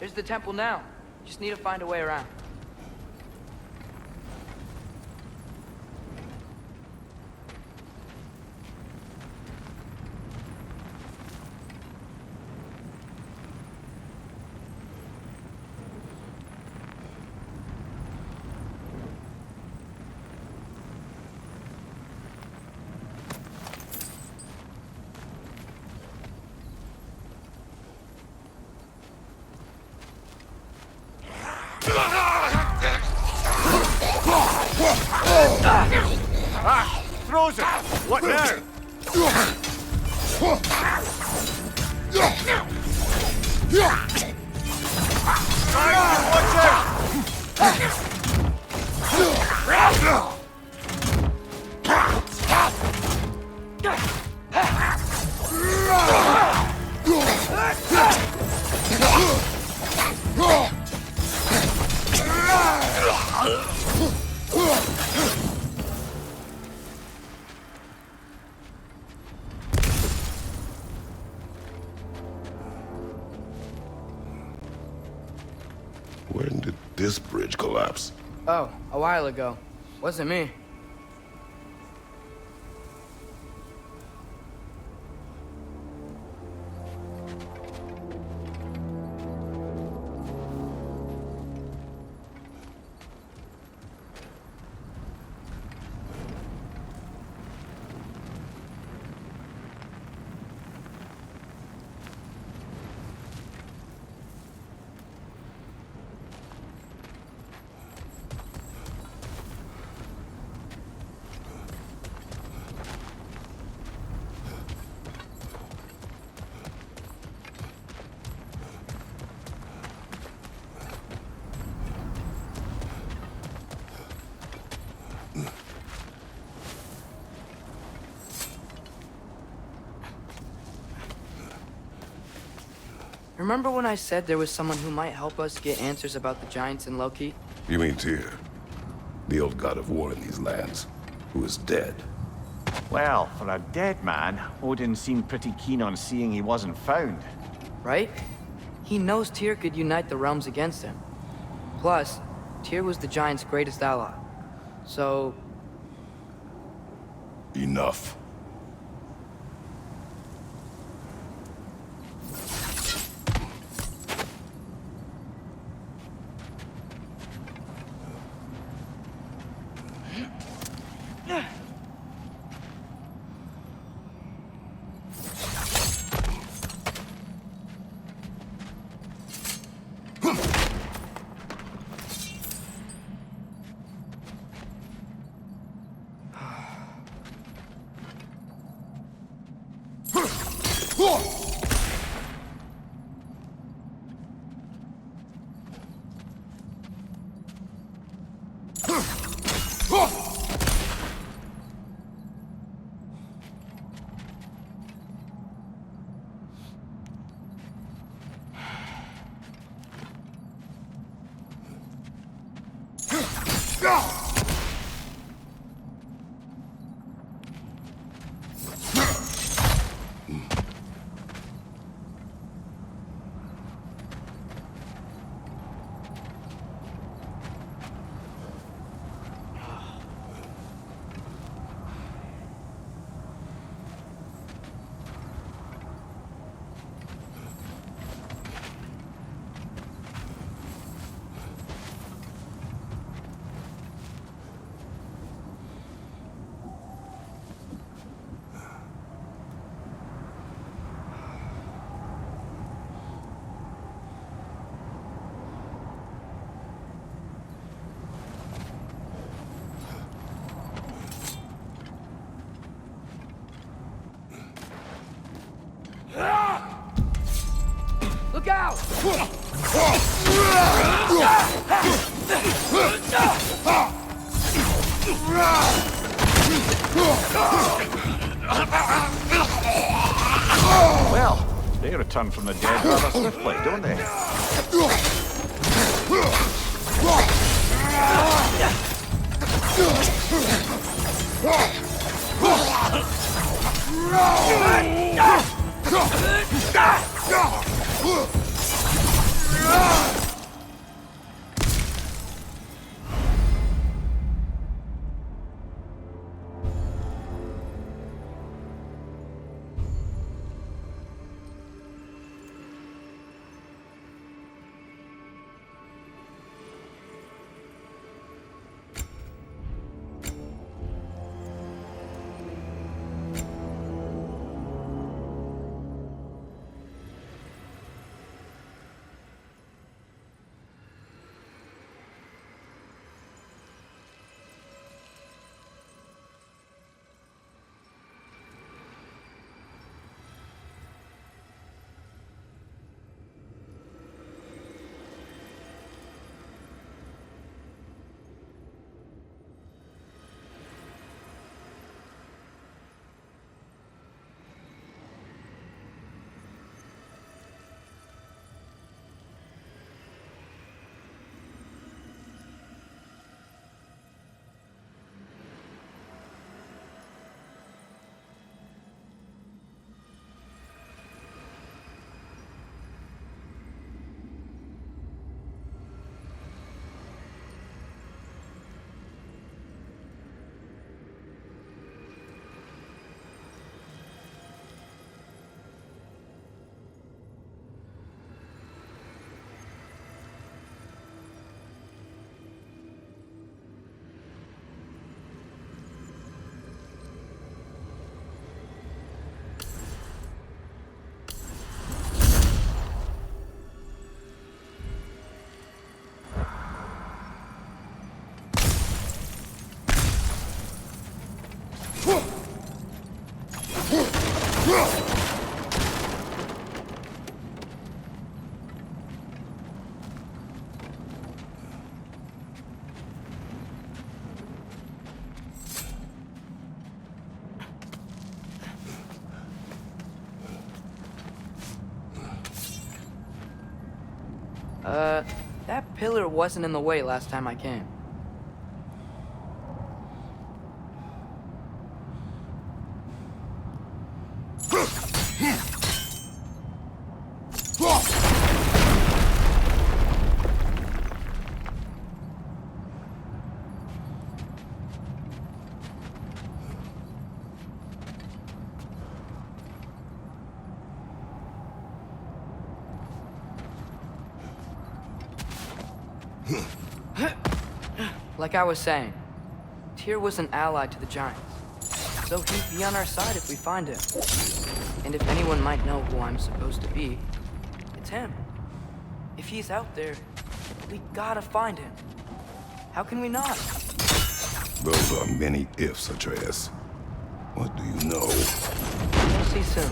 There's the temple now. Just need to find a way around. Ah! Throws it! What now? Watch When did this bridge collapse? Oh, a while ago. Wasn't me. Remember when I said there was someone who might help us get answers about the giants in Loki? You mean Tyr? The old god of war in these lands, who is dead. Well, for a dead man, Odin seemed pretty keen on seeing he wasn't found. Right? He knows Tyr could unite the realms against him. Plus, Tyr was the giants' greatest ally. So... Enough. Look out! Well, they return from the dead rather swiftly, don't they? That pillar wasn't in the way last time I came. Like I was saying, Tyr was an ally to the Giants, so he'd be on our side if we find him. And if anyone might know who I'm supposed to be, it's him. If he's out there, we gotta find him. How can we not? Those are many ifs, Atreus. What do you know? We'll see soon.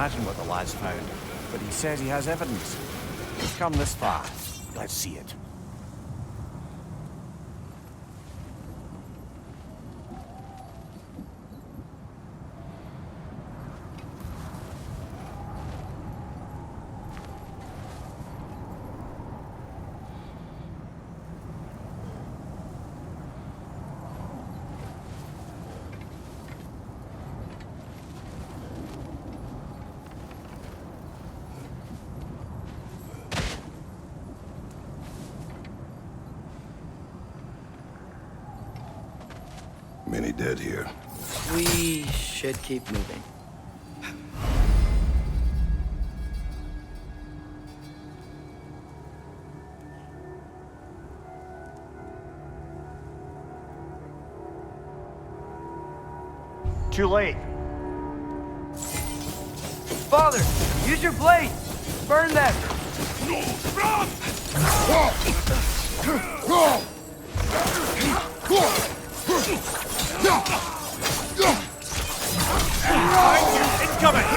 imagine what the lad's found, but he says he has evidence. He's come this far. Let's see it. Many dead here. We should keep moving. Too late. Father, use your blade! Burn them! Incoming!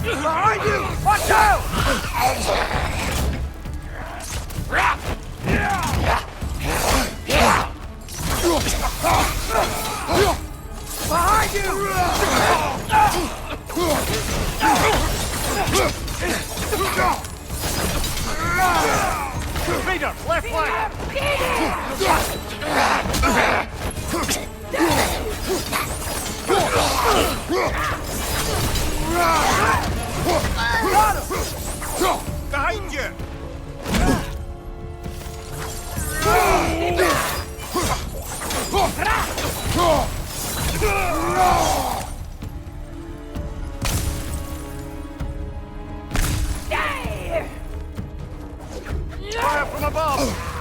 Behind you! Watch out! Behind you! Peter, left flank! Behind you! Fire from above!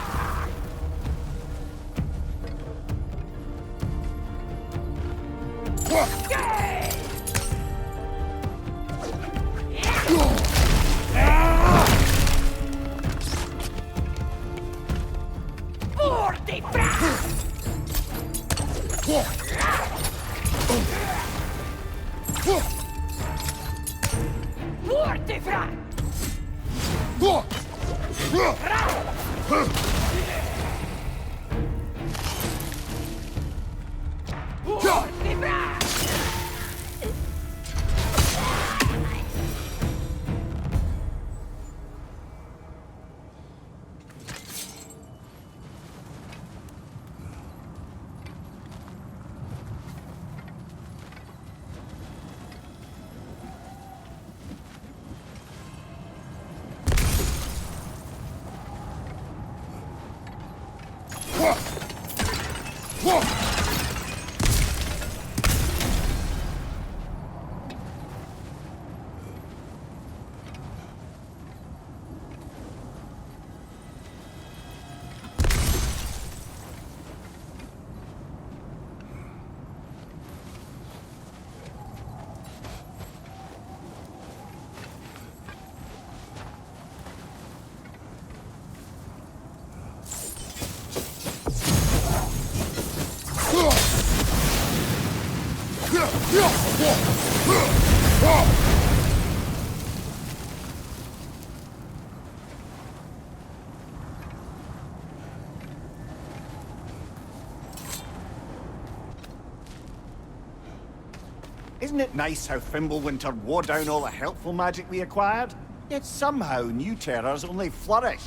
Isn't it nice how Fimbulwinter wore down all the helpful magic we acquired? Yet somehow new terrors only flourish.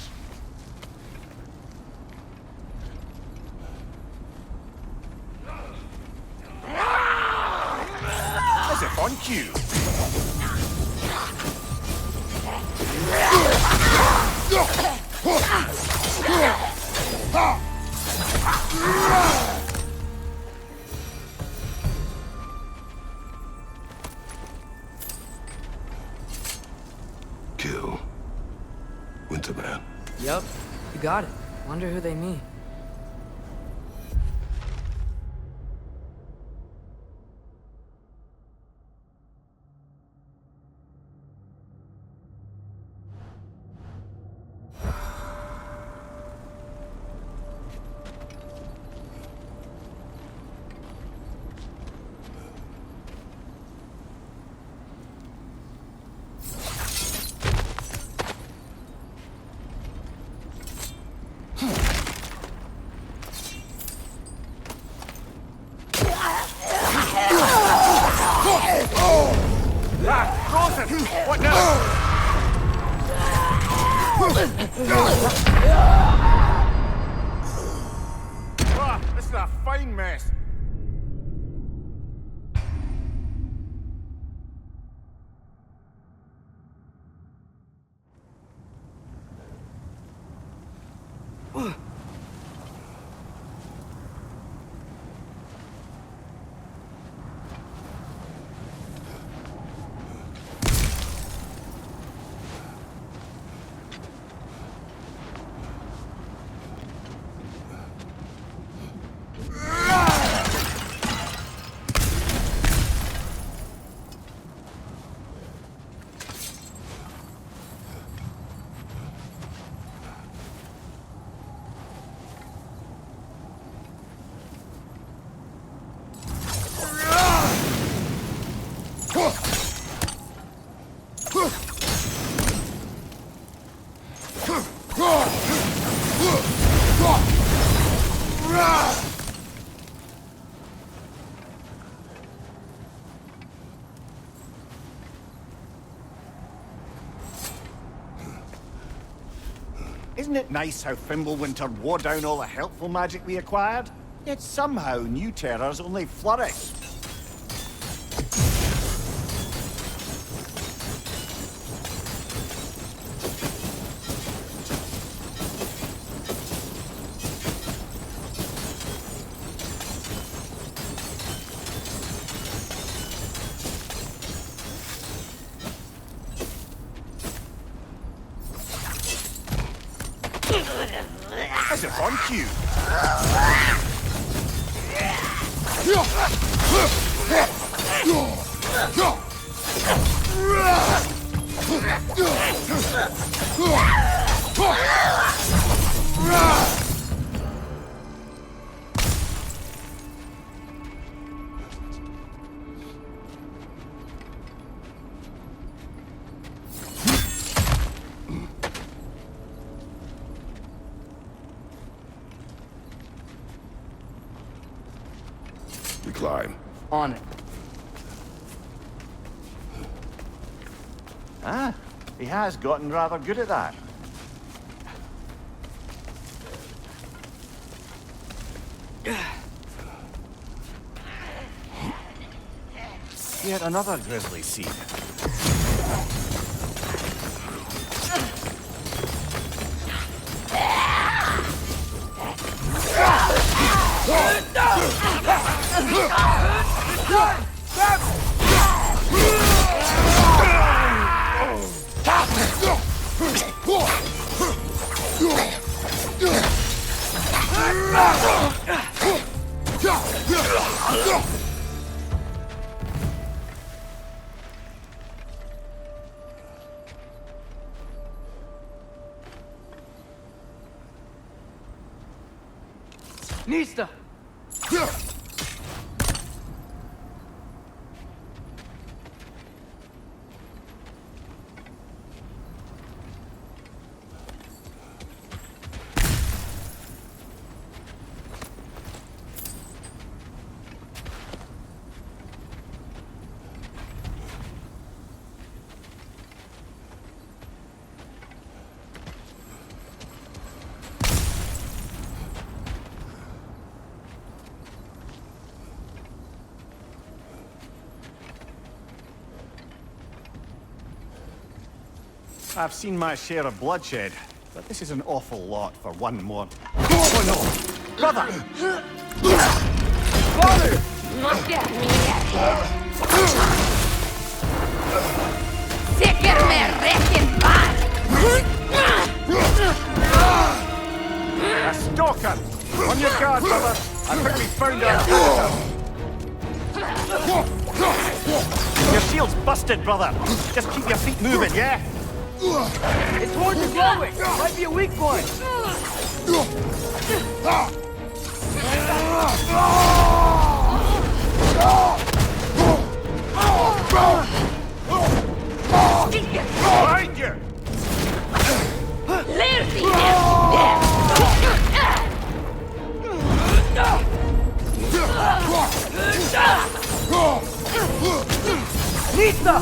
As if on cue. Kill. Winterman. Yup, you got it. Wonder who they mean. frozen! What now? Ah, this is a fine mess. Isn't it nice how Fimbulwinter wore down all the helpful magic we acquired? Yet somehow new terrors only flourish. As if on cue. We climb. On it. Ah, he has gotten rather good at that. Yet another grisly scene. Nista! I've seen my share of bloodshed, but this is an awful lot for one more. Oh no! Brother! Father! Look at me Sicker reckon bad! A stalker! On your guard, brother! I think we found our... Your shield's busted, brother! Just keep your feet moving, yeah? It's towards the glowing! Might be a weak point! Behind you! Nista!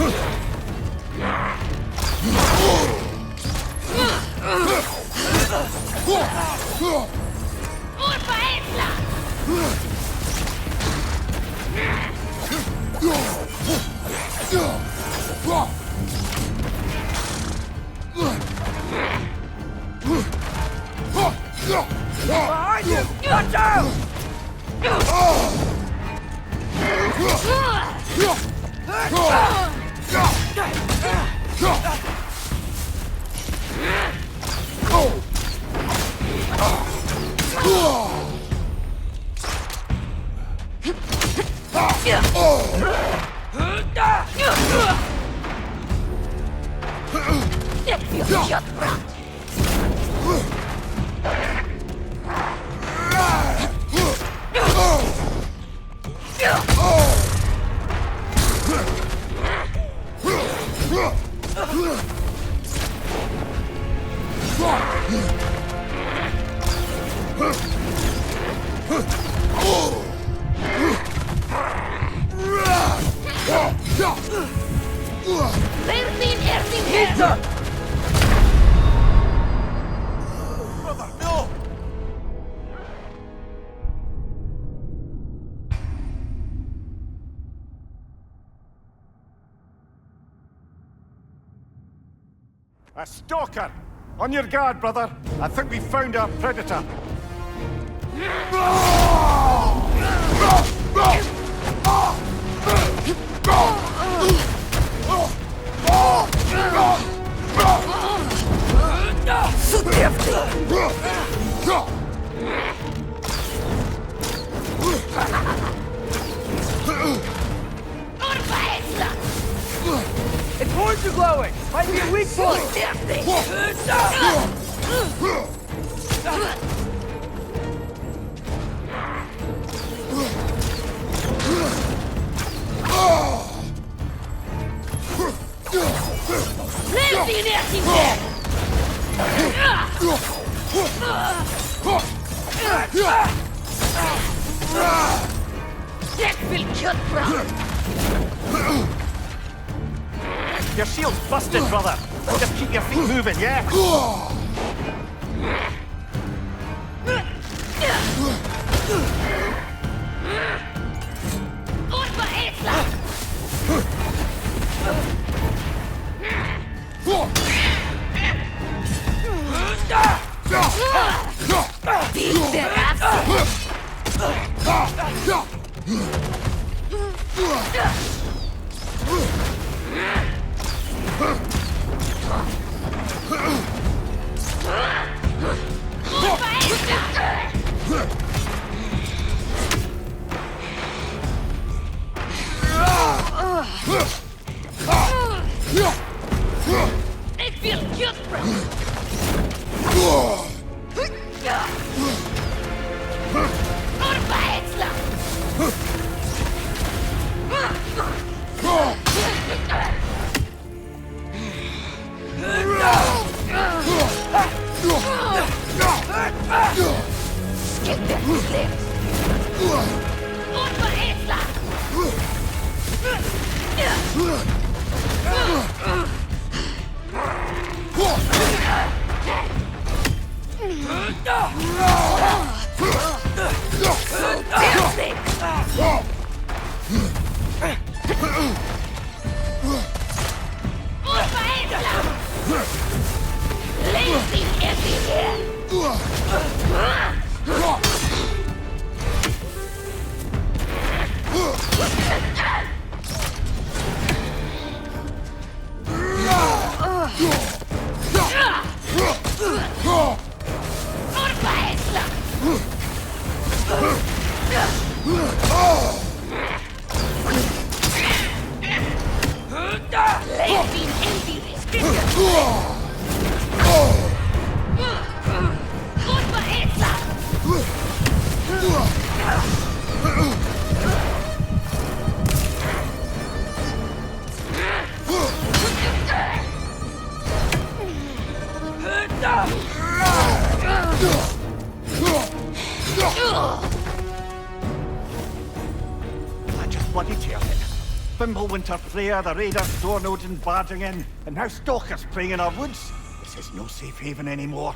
Urpa Esla! Behind you! Watch out! Bertin Erdinger! Brother, no! A stalker! On your guard, brother. I think we found our predator. Urpa Esla! Its horns are glowing! Might be a weak point! Bertin Erdinger! Deckvill köttbrand! Your shield's busted, brother. Just keep your feet moving, yeah? Urpa Esla! Bitte Rasse! Urpa Esla! Ik wil köttbrand! Urpa Esla! Urpa Esla! Urpa Esla! Längst Erdinger! Urpa Esla! Längst Erdinger! Urpa Esla! I just bloody tear it. Fimbulwinter Freya, the raiders storm Odin barging in, and now stalkers preying in our woods. This is no safe haven anymore.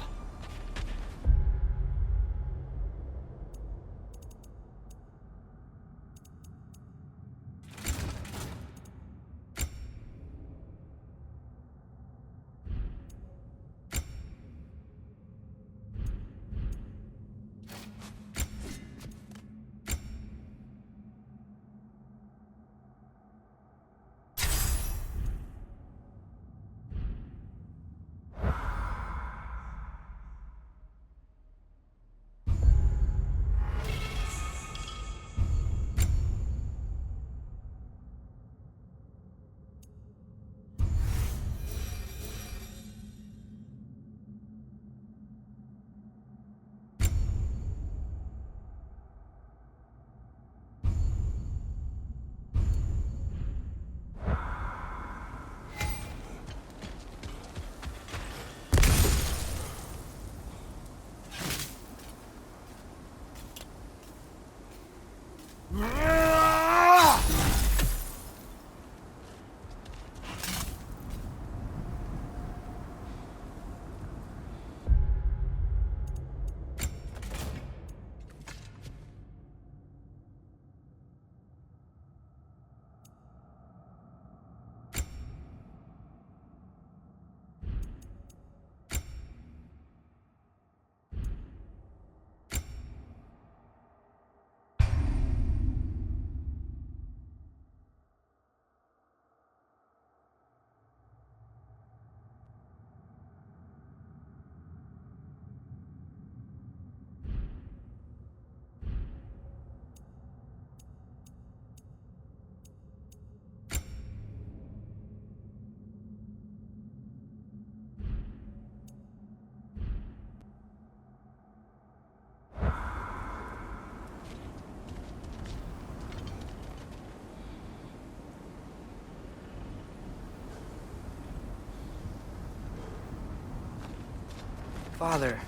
Father,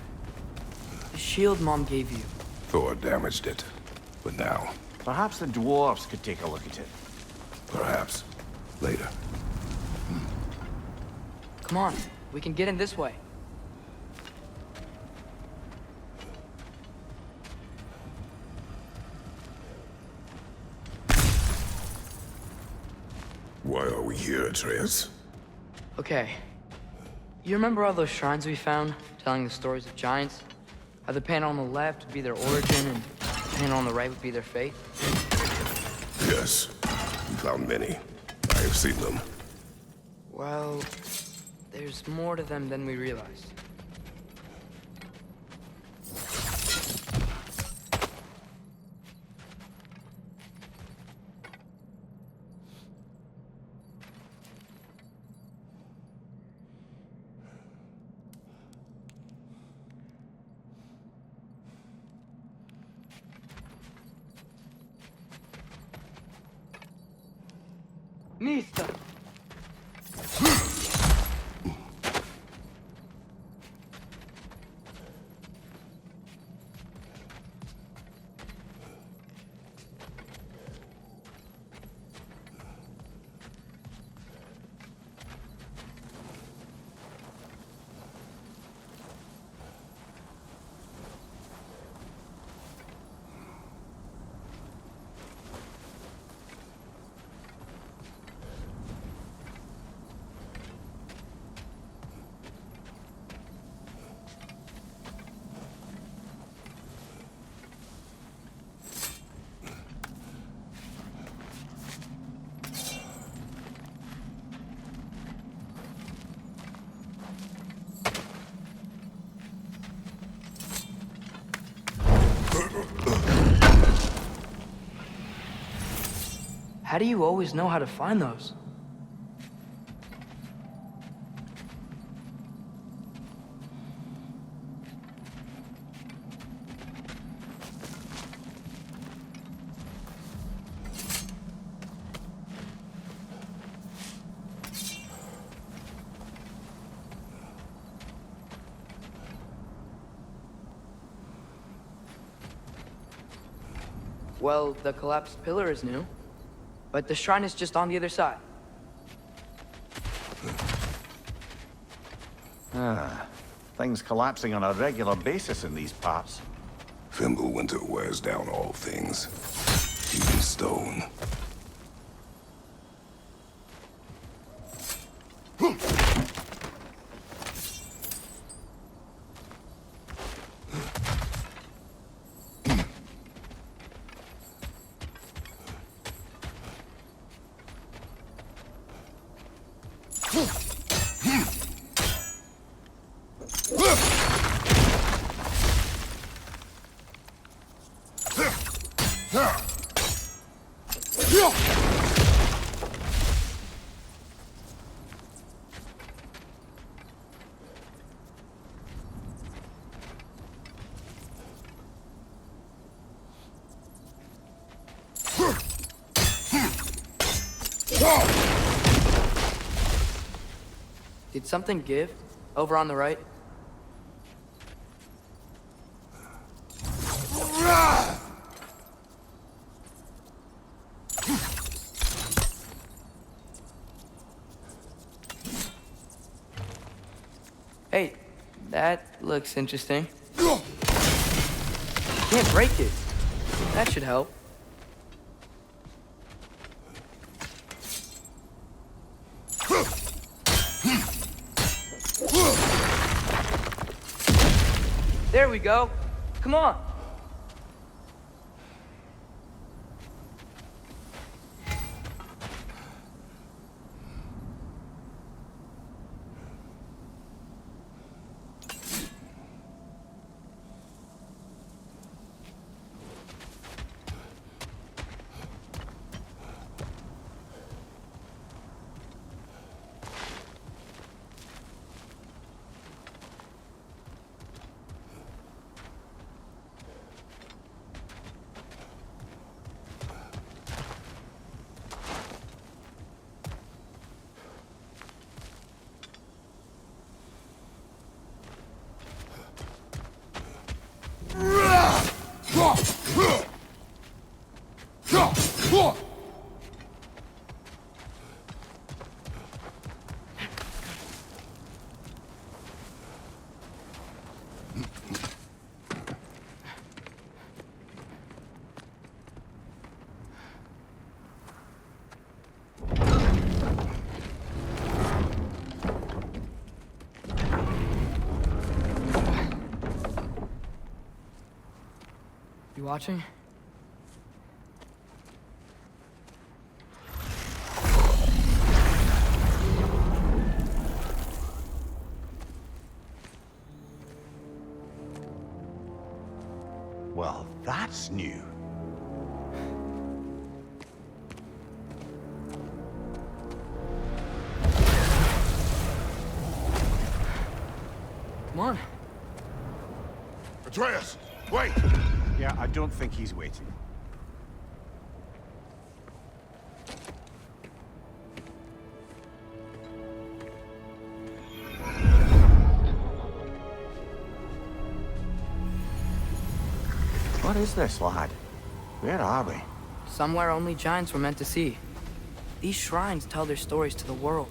the shield Mom gave you. Thor damaged it. But now, Perhaps the dwarves could take a look at it. perhaps, later. Come on, we can get in this way. Why are we here, Atreus? Okay. You remember all those shrines we found, telling the stories of giants? How the panel on the left would be their origin, and the panel on the right would be their fate? Yes. We found many. I have seen them. Well, there's more to them than we realized. Nista! How do you always know how to find those? Well, the collapsed pillar is new. but the shrine is just on the other side. Things collapsing on a regular basis in these parts. Fimbulwinter wears down all things, even stone. Did something give? Over on the right? Hey, that looks interesting. Can't break it. That should help. There we go. Come on. You watching? Well, that's new. Come on. Atreus, wait! Yeah, I don't think he's waiting. What is this, lad? Where are we? Somewhere only giants were meant to see. These shrines tell their stories to the world.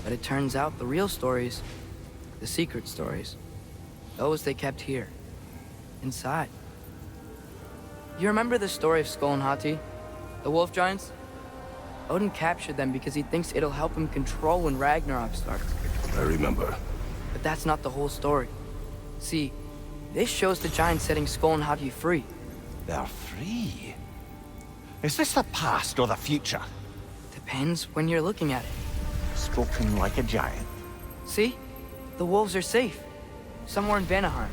But it turns out the real stories, the secret stories, those they kept here, inside. You remember the story of Skull and Hati? The wolf giants? Odin captured them because he thinks it'll help him control when Ragnarok starts. I remember. But that's not the whole story. See, this shows the giants setting Skull and Hati free. They're free. Is this the past or the future? Depends when you're looking at it. Spoken like a giant. See? The wolves are safe. Somewhere in Vanaheim.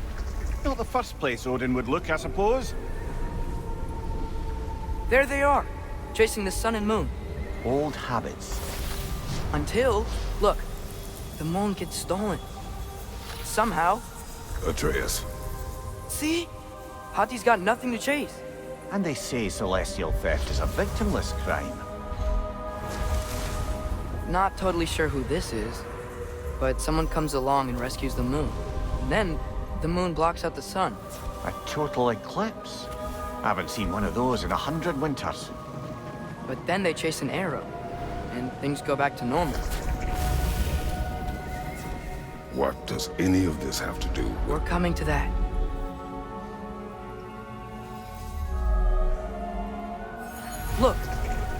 Not the first place Odin would look, I suppose. There they are, chasing the sun and moon. Old habits. Until, look, the moon gets stolen. Somehow. Atreus. See? Hati's got nothing to chase. And they say celestial theft is a victimless crime. Not totally sure who this is, but someone comes along and rescues the moon. And then, the moon blocks out the sun. A total eclipse. I haven't seen one of those in 100 winters. But then they chase an arrow, and things go back to normal. What does any of this have to do with... We're coming to that. Look,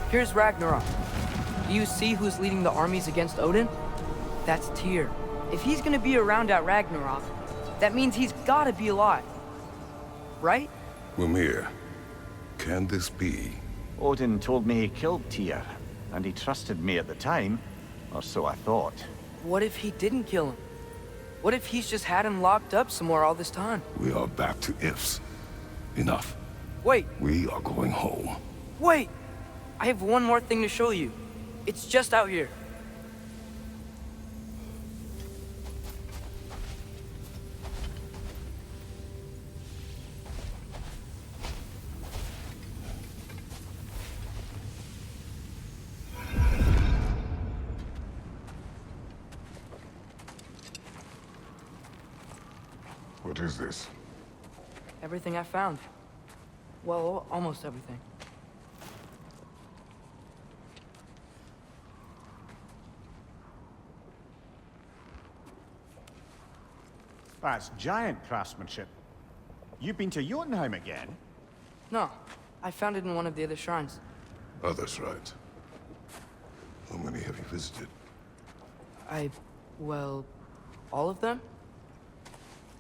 here's Ragnarok. Do you see who's leading the armies against Odin? That's Tyr. If he's gonna be around at Ragnarok, that means he's gotta be alive. Right? Mimir, can this be? Odin told me he killed Tyr, and he trusted me at the time, or so I thought. What if he didn't kill him? What if he's just had him locked up somewhere all this time? We are back to ifs. Enough. Wait, We are going home. wait! I have one more thing to show you. It's just out here. What is this? Everything I found. Well, almost everything. That's giant craftsmanship. You've been to Jotunheim again? No, I found it in one of the other shrines. Other shrines. How many have you visited? Well, all of them?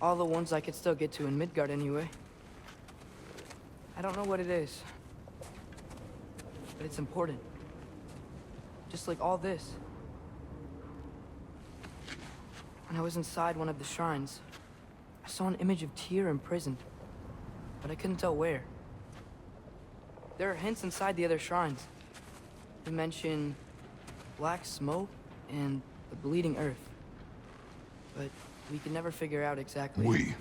All the ones I could still get to in Midgard anyway. I don't know what it is. But it's important. Just like all this. When I was inside one of the shrines, I saw an image of Tyr imprisoned. But I couldn't tell where. There are hints inside the other shrines. They mention black smoke and the bleeding earth. But we could never figure out exactly. We.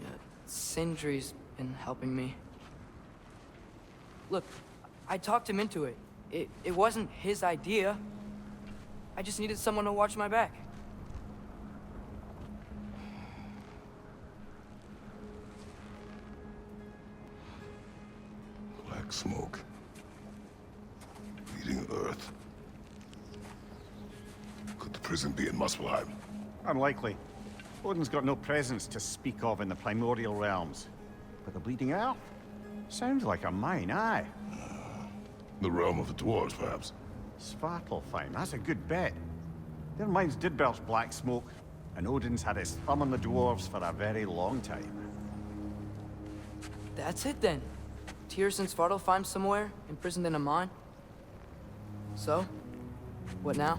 Yeah, Sindri's been helping me. Look, I talked him into it. It wasn't his idea. I just needed someone to watch my back. Black smoke. Bleeding earth. Could the prison be in Muspelheim? Unlikely. Odin's got no presence to speak of in the primordial realms. But the Bleeding Earth? Sounds like a mine, aye. The realm of the dwarves, perhaps? Svartalfheim, that's a good bet. Their mines did belch black smoke, and Odin's had his thumb on the dwarves for a very long time. That's it then. Tyr's in Svartalfheim somewhere, imprisoned in a mine. So, what now?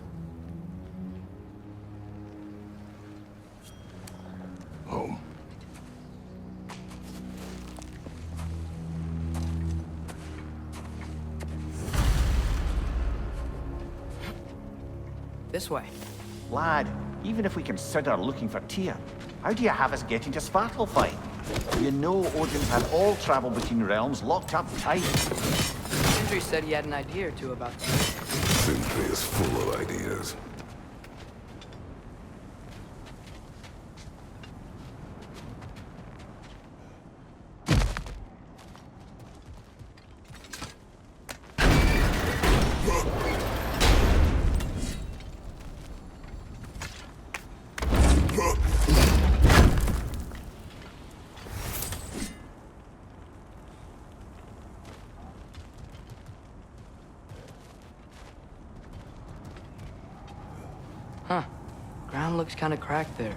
Home. This way. Lad, even if we consider looking for Tyr, how do you have us getting to Svartalfheim? You know Odin's had all travel between realms locked up tight. Sindri said he had an idea or two about this. Sindri is full of ideas. Huh. Ground looks kind of cracked there.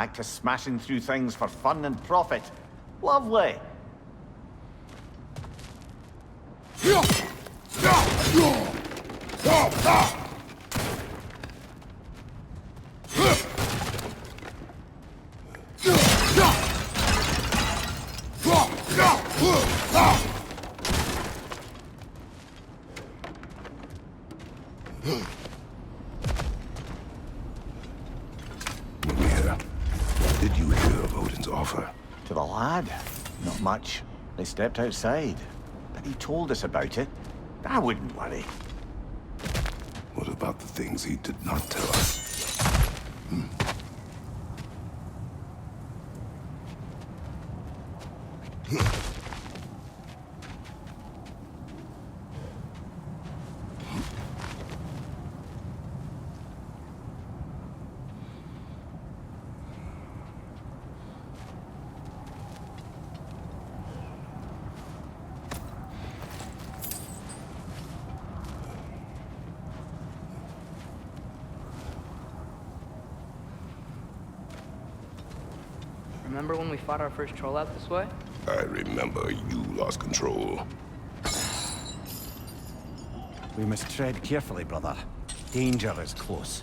back to smashing through things for fun and profit. Lovely. Mimir, did you hear of Odin's offer? To the lad? Not much. They stepped outside. But he told us about it. I wouldn't worry. What about the things he did not tell us? Remember when we fought our first troll out this way? I remember you lost control. We must tread carefully, brother. Danger is close.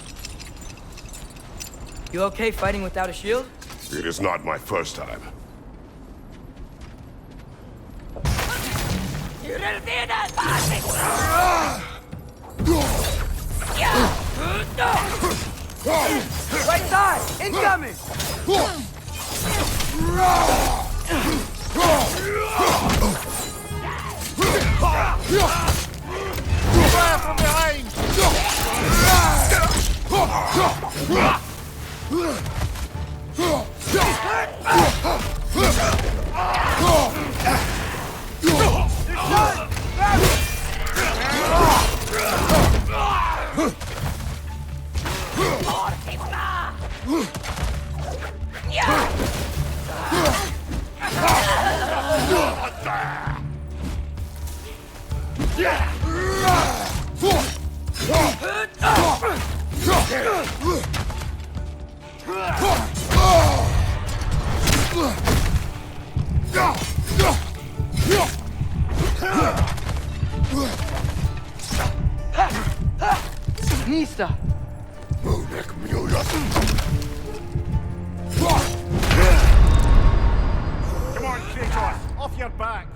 You okay fighting without a shield? It is not my first time. Right side! Incoming! Fire from behind! Nista! Come on, Kratos! Off your back!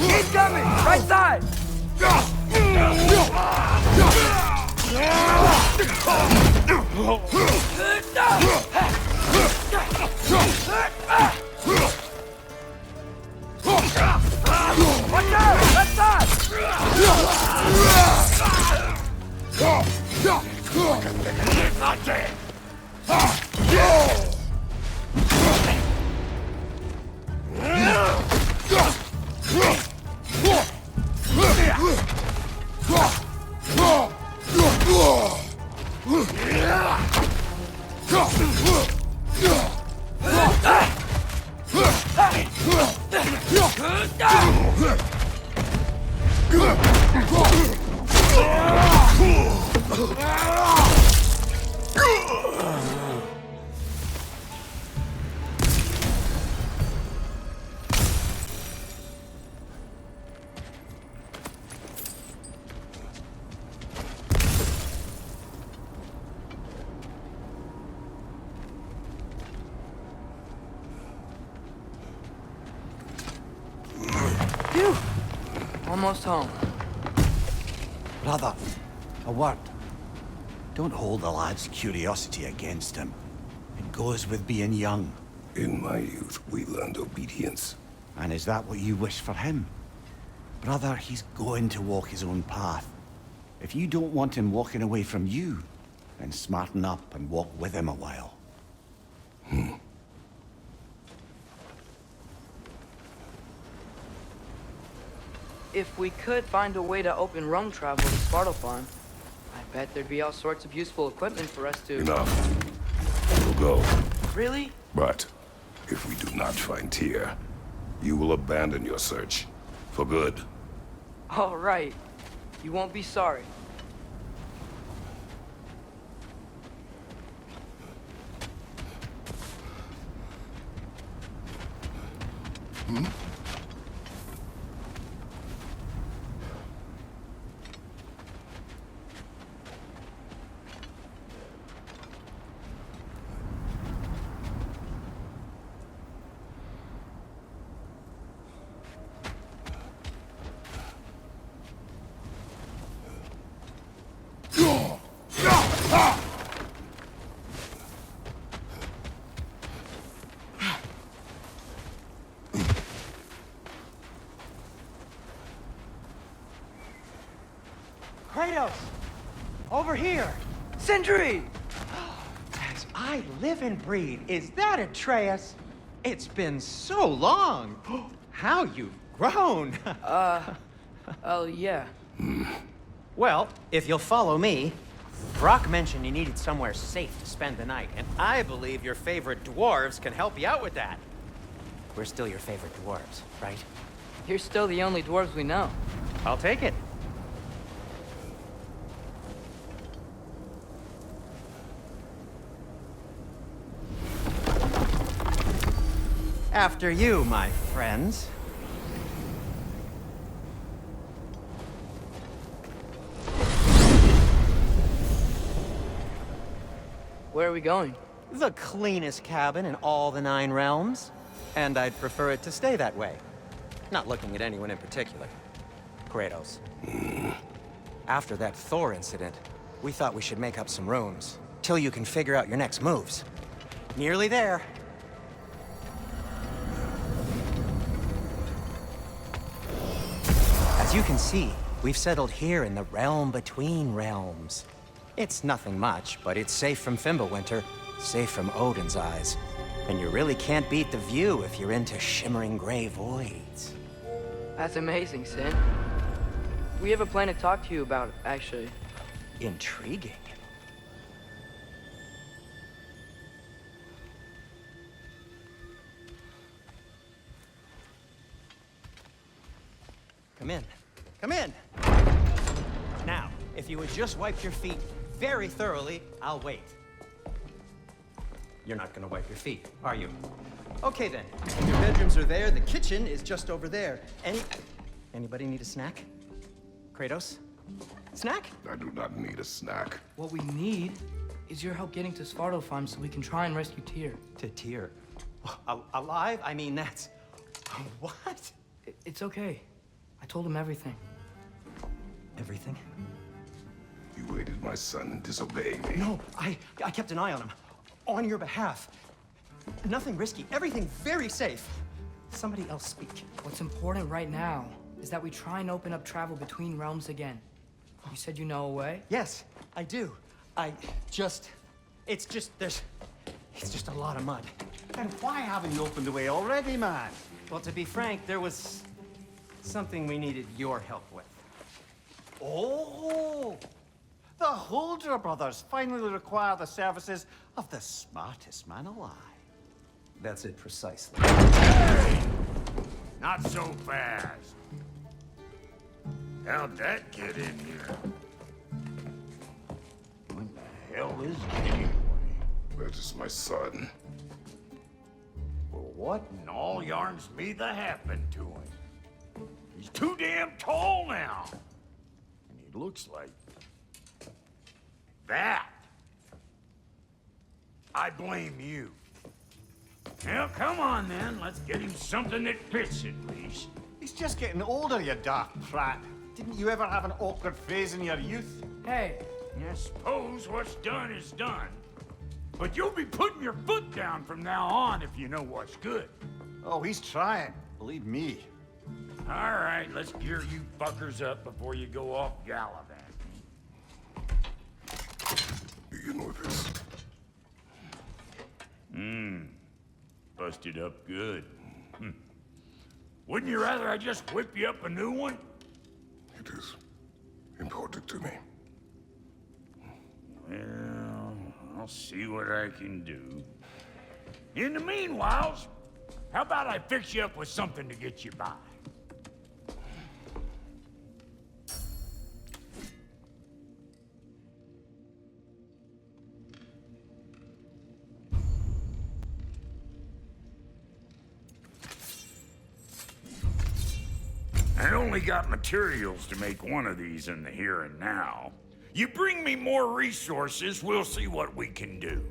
Incoming! Right side! Watch out! Left side! Phew! Almost home. Brother, a word. Don't hold the lad's curiosity against him. It goes with being young. In my youth, we learned obedience. And is that what you wish for him? Brother, he's going to walk his own path. If you don't want him walking away from you, then smarten up and walk with him a while. If we could find a way to open roam travel to Svartalfheim, I bet there'd be all sorts of useful equipment for us to... Enough. We'll go. Really? But if we do not find Tyr, you will abandon your search. For good. All right. You won't be sorry. Kratos! Over here! Sentry! As I live and breathe, is that Atreus? It's been so long! How you've grown! Oh, yeah. Well, if you'll follow me, Brock mentioned you needed somewhere safe to spend the night, and I believe your favorite dwarves can help you out with that. We're still your favorite dwarves, right? You're still the only dwarves we know. I'll take it. After you, my friends. Where are we going? The cleanest cabin in all the 9 realms. And I'd prefer it to stay that way. Not looking at anyone in particular. Kratos. After that Thor incident, we thought we should make up some rooms, till you can figure out your next moves. Nearly there. As you can see, we've settled here in the realm between realms. It's nothing much, but it's safe from Fimbulwinter, safe from Odin's eyes. And you really can't beat the view if you're into shimmering gray voids. That's amazing, Sin. We have a plan to talk to you about, actually. Intriguing. Come in. Come in! Now, if you would just wipe your feet very thoroughly, I'll wait. You're not gonna wipe your feet, are you? Okay then. Your bedrooms are there, the kitchen is just over there. Anybody need a snack? Kratos? Snack? I do not need a snack. What we need is your help getting to Svartalfheim so we can try and rescue Tyr. To Tyr. Alive? I mean, that's... What? It's okay. I told him everything. Everything? You aided my son in disobeying me. No, I kept an eye on him. On your behalf. Nothing risky, everything very safe. Somebody else speak. What's important right now is that we try and open up travel between realms again. You said you know a way? Yes, I do. It's just a lot of mud. And why haven't you opened the way already, man? Well, to be frank, there was something we needed your help with. Oh! The Holder brothers finally require the services of the smartest man alive. That's it precisely. Not so fast. How'd that get in here? What the hell is it anyway? That is my son. Well, what in all yarns me that happened to him? He's too damn tall now. And he looks like... that. I blame you. Well, come on then. Let's get him something that fits at least. He's just getting older, you daft prat. Didn't you ever have an awkward phase in your youth? Hey, I suppose what's done is done. But you'll be putting your foot down from now on if you know what's good. Oh, he's trying. Believe me. All right, let's gear you fuckers up before you go off gallivanting. Begin with this. Busted up good. Wouldn't you rather I just whip you up a new one? It is important to me. Well, I'll see what I can do. In the meanwhile, how about I fix you up with something to get you by? I only got materials to make one of these in the here and now. You bring me more resources, we'll see what we can do.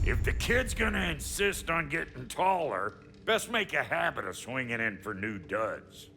If the kid's gonna insist on getting taller, best make a habit of swinging in for new duds.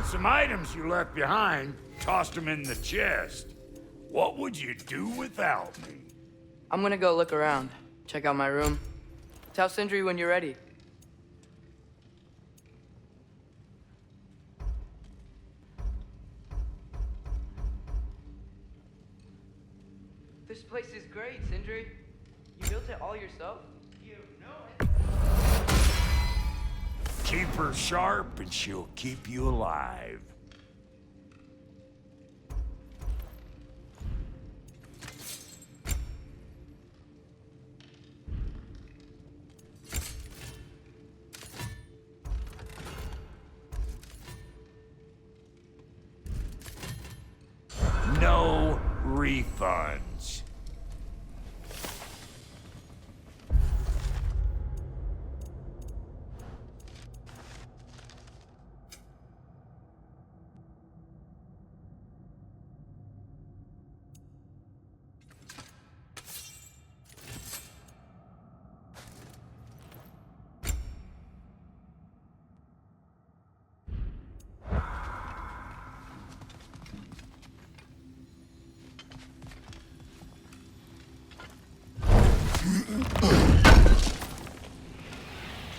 some items you left behind, tossed them in the chest. What would you do without me? I'm gonna go look around, check out my room. Tell Sindri when you're ready. This place is great, Sindri. You built it all yourself? You know it. Keep her sharp and she'll keep you alive. No refunds.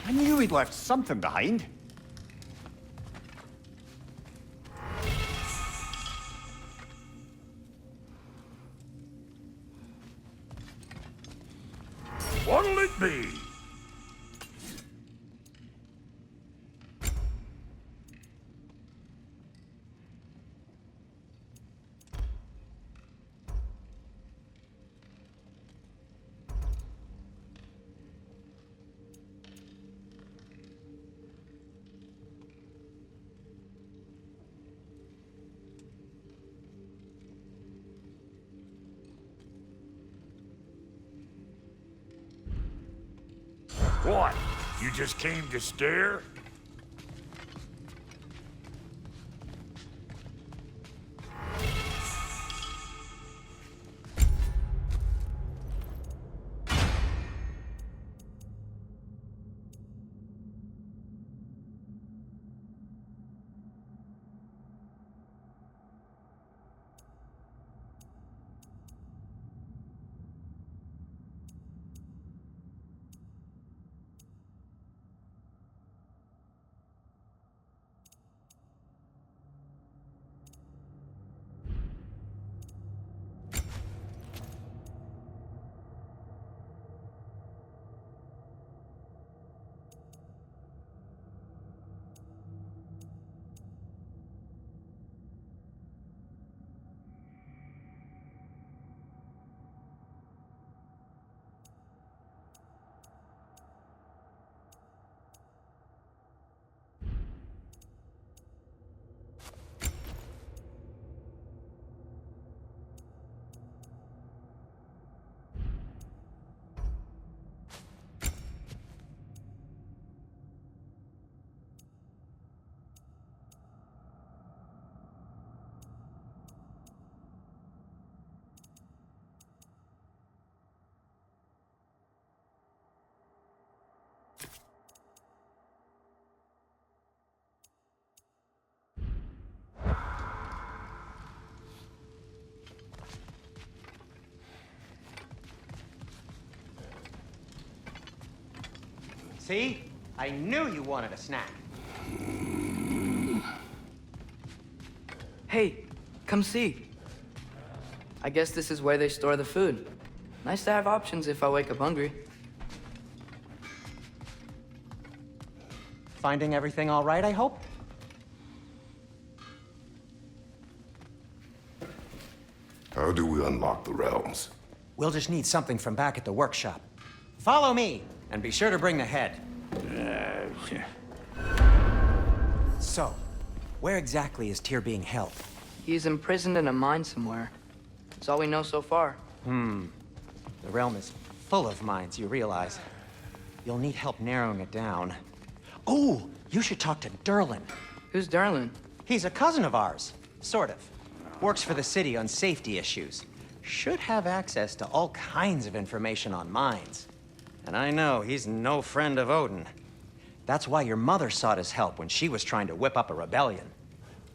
I knew he'd left something behind. What'll it be? What? You just came to stare? See? I knew you wanted a snack. Hey, come see. I guess this is where they store the food. Nice to have options if I wake up hungry. Finding everything all right, I hope? How do we unlock the realms? We'll just need something from back at the workshop. Follow me, and be sure to bring the head. So, where exactly is Tyr being held? He's imprisoned in a mine somewhere. That's all we know so far. The realm is full of mines, you realize. You'll need help narrowing it down. Oh, you should talk to Derlin. Who's Darlin? He's a cousin of ours, sort of. Works for the city on safety issues. Should have access to all kinds of information on mines. And I know he's no friend of Odin. That's why your mother sought his help when she was trying to whip up a rebellion.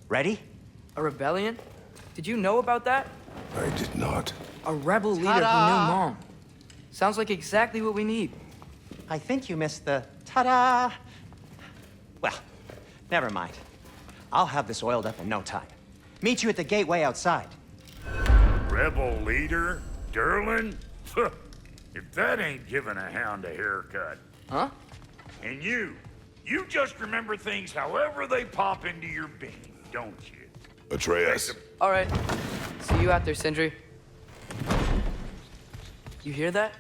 Ready? A rebellion? Did you know about that? I did not. A rebel leader who knew Ta-da! Mom. Sounds like exactly what we need. I think you missed the ta-da. Well, never mind. I'll have this oiled up in no time. Meet you at the gateway outside. Rebel leader? Durlin? If that ain't giving a hound a haircut. Huh? And you just remember things however they pop into your bean, don't you? Atreus. All right. See you out there, Sindri. You hear that?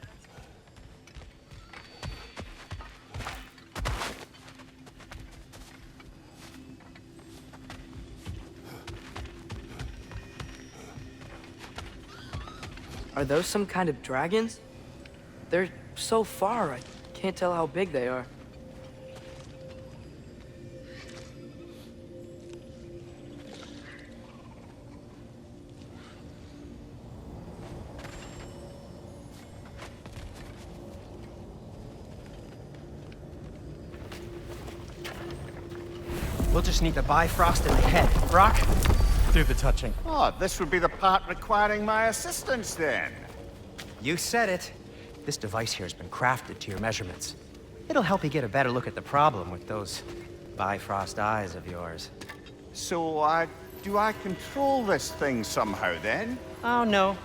Are those some kind of dragons? They're so far, I can't tell how big they are. We'll just need the Bifrost in the head. Brock, do the touching. Oh, this would be the part requiring my assistance then. You said it. This device here has been crafted to your measurements. It'll help you get a better look at the problem with those Bifrost eyes of yours. So, do I control this thing somehow then? Oh, no.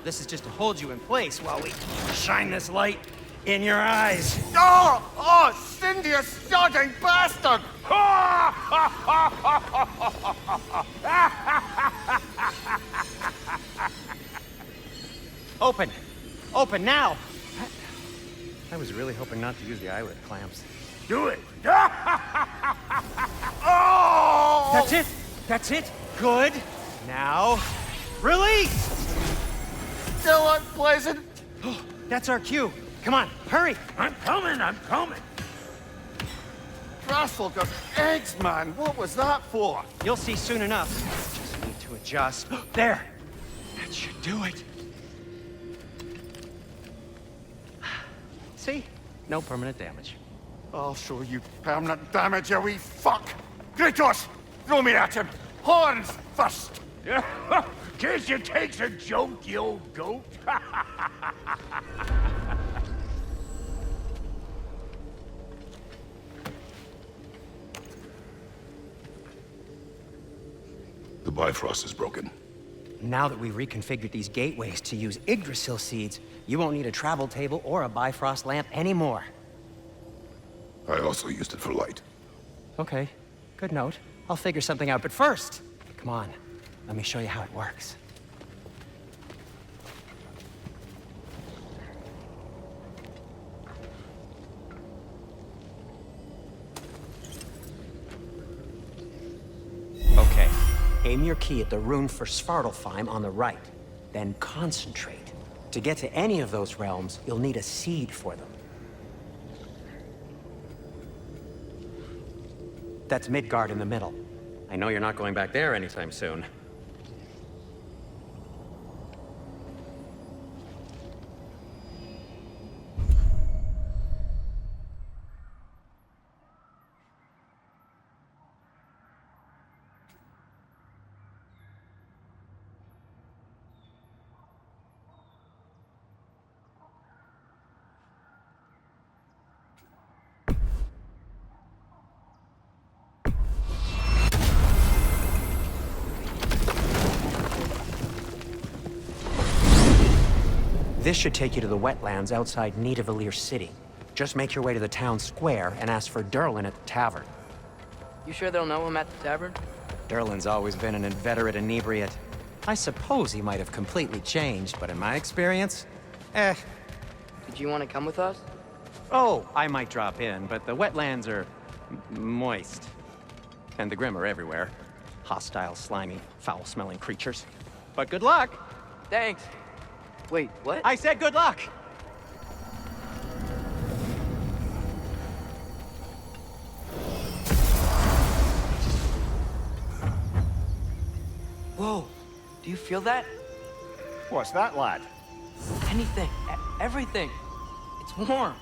This is just to hold you in place while we shine this light in your eyes. Oh, Cindy, you sodding bastard! Open! Open now! I was really hoping not to use the eyelid clamps. Do it! Oh! That's it! That's it! Good! Now, release! Still unpleasant. That's our cue. Come on, hurry! I'm coming! Grassel got eggs, man. What was that for? You'll see soon enough. Just need to adjust. There! That should do it. See? No permanent damage. I'll show you permanent damage, you wee fuck! Kratos! Throw me at him! Horns first! Guess you takes a joke, you old goat. The Bifrost is broken. Now that we've reconfigured these gateways to use Yggdrasil seeds, you won't need a travel table or a Bifrost lamp anymore. I also used it for light. Okay, good note. I'll figure something out, but first, come on, let me show you how it works. Okay, aim your key at the rune for Svartalfheim on the right, then concentrate. To get to any of those realms, you'll need a seed for them. That's Midgard in the middle. I know you're not going back there anytime soon. This should take you to the wetlands outside Nidavellir City. Just make your way to the town square and ask for Durlin at the tavern. You sure they'll know him at the tavern? Durlin's always been an inveterate inebriate. I suppose he might have completely changed, but in my experience, Did you want to come with us? Oh, I might drop in, but the wetlands are moist. And the Grim are everywhere. Hostile, slimy, foul-smelling creatures. But good luck! Thanks. Wait, what? I said good luck! Whoa, do you feel that? What's that, lad? Anything, everything. It's warm.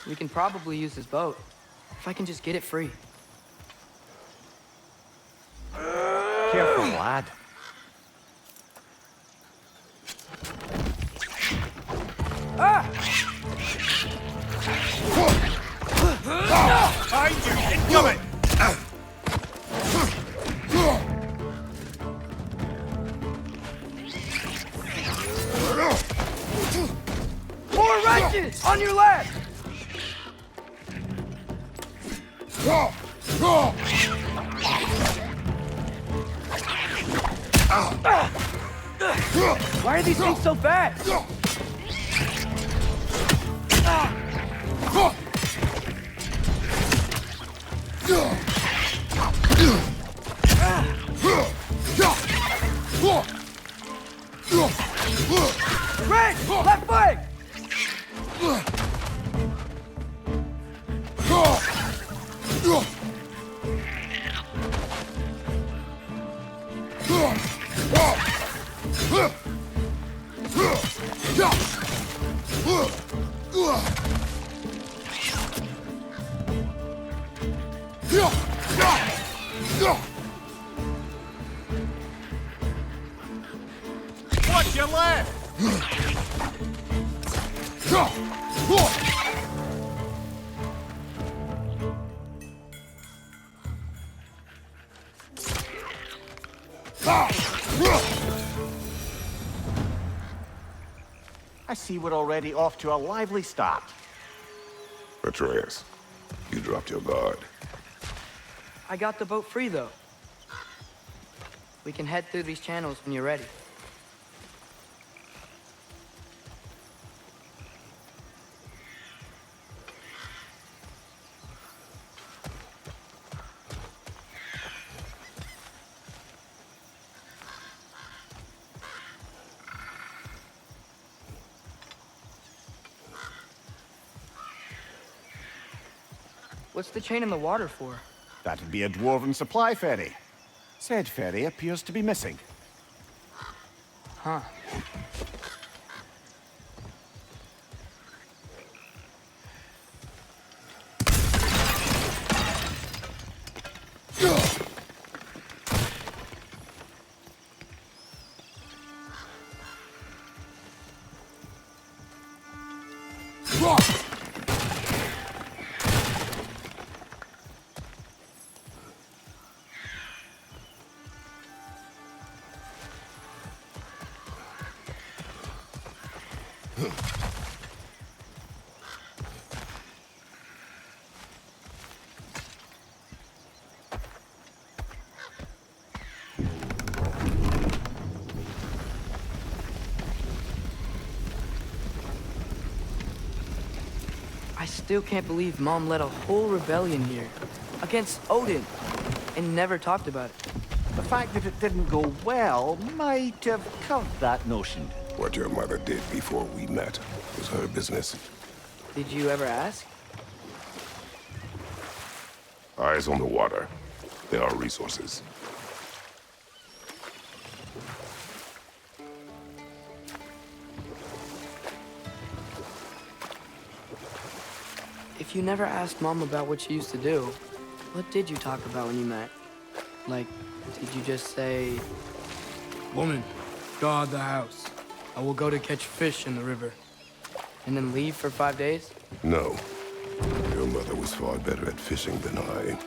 We can probably use his boat, if I can just get it free. Careful, lad. Find you! Incoming! More wrenches! On your left! Why are these things so fast? Red! Left flank! Watch your left! I see we're already off to a lively start. Atreus, you dropped your guard. I got the boat free, though. We can head through these channels when you're ready. What's the chain in the water for? That'd be a dwarven supply ferry. Said ferry appears to be missing. Huh. I still can't believe Mom led a whole rebellion here against Odin and never talked about it. The fact that it didn't go well might have covered that notion. What your mother did before we met was her business. Did you ever ask? Eyes on the water. There are resources. If you never asked Mom about what she used to do, what did you talk about when you met? Like, did you just say... Woman, guard the house. I will go to catch fish in the river. And then leave for 5 days? No. Your mother was far better at fishing than I.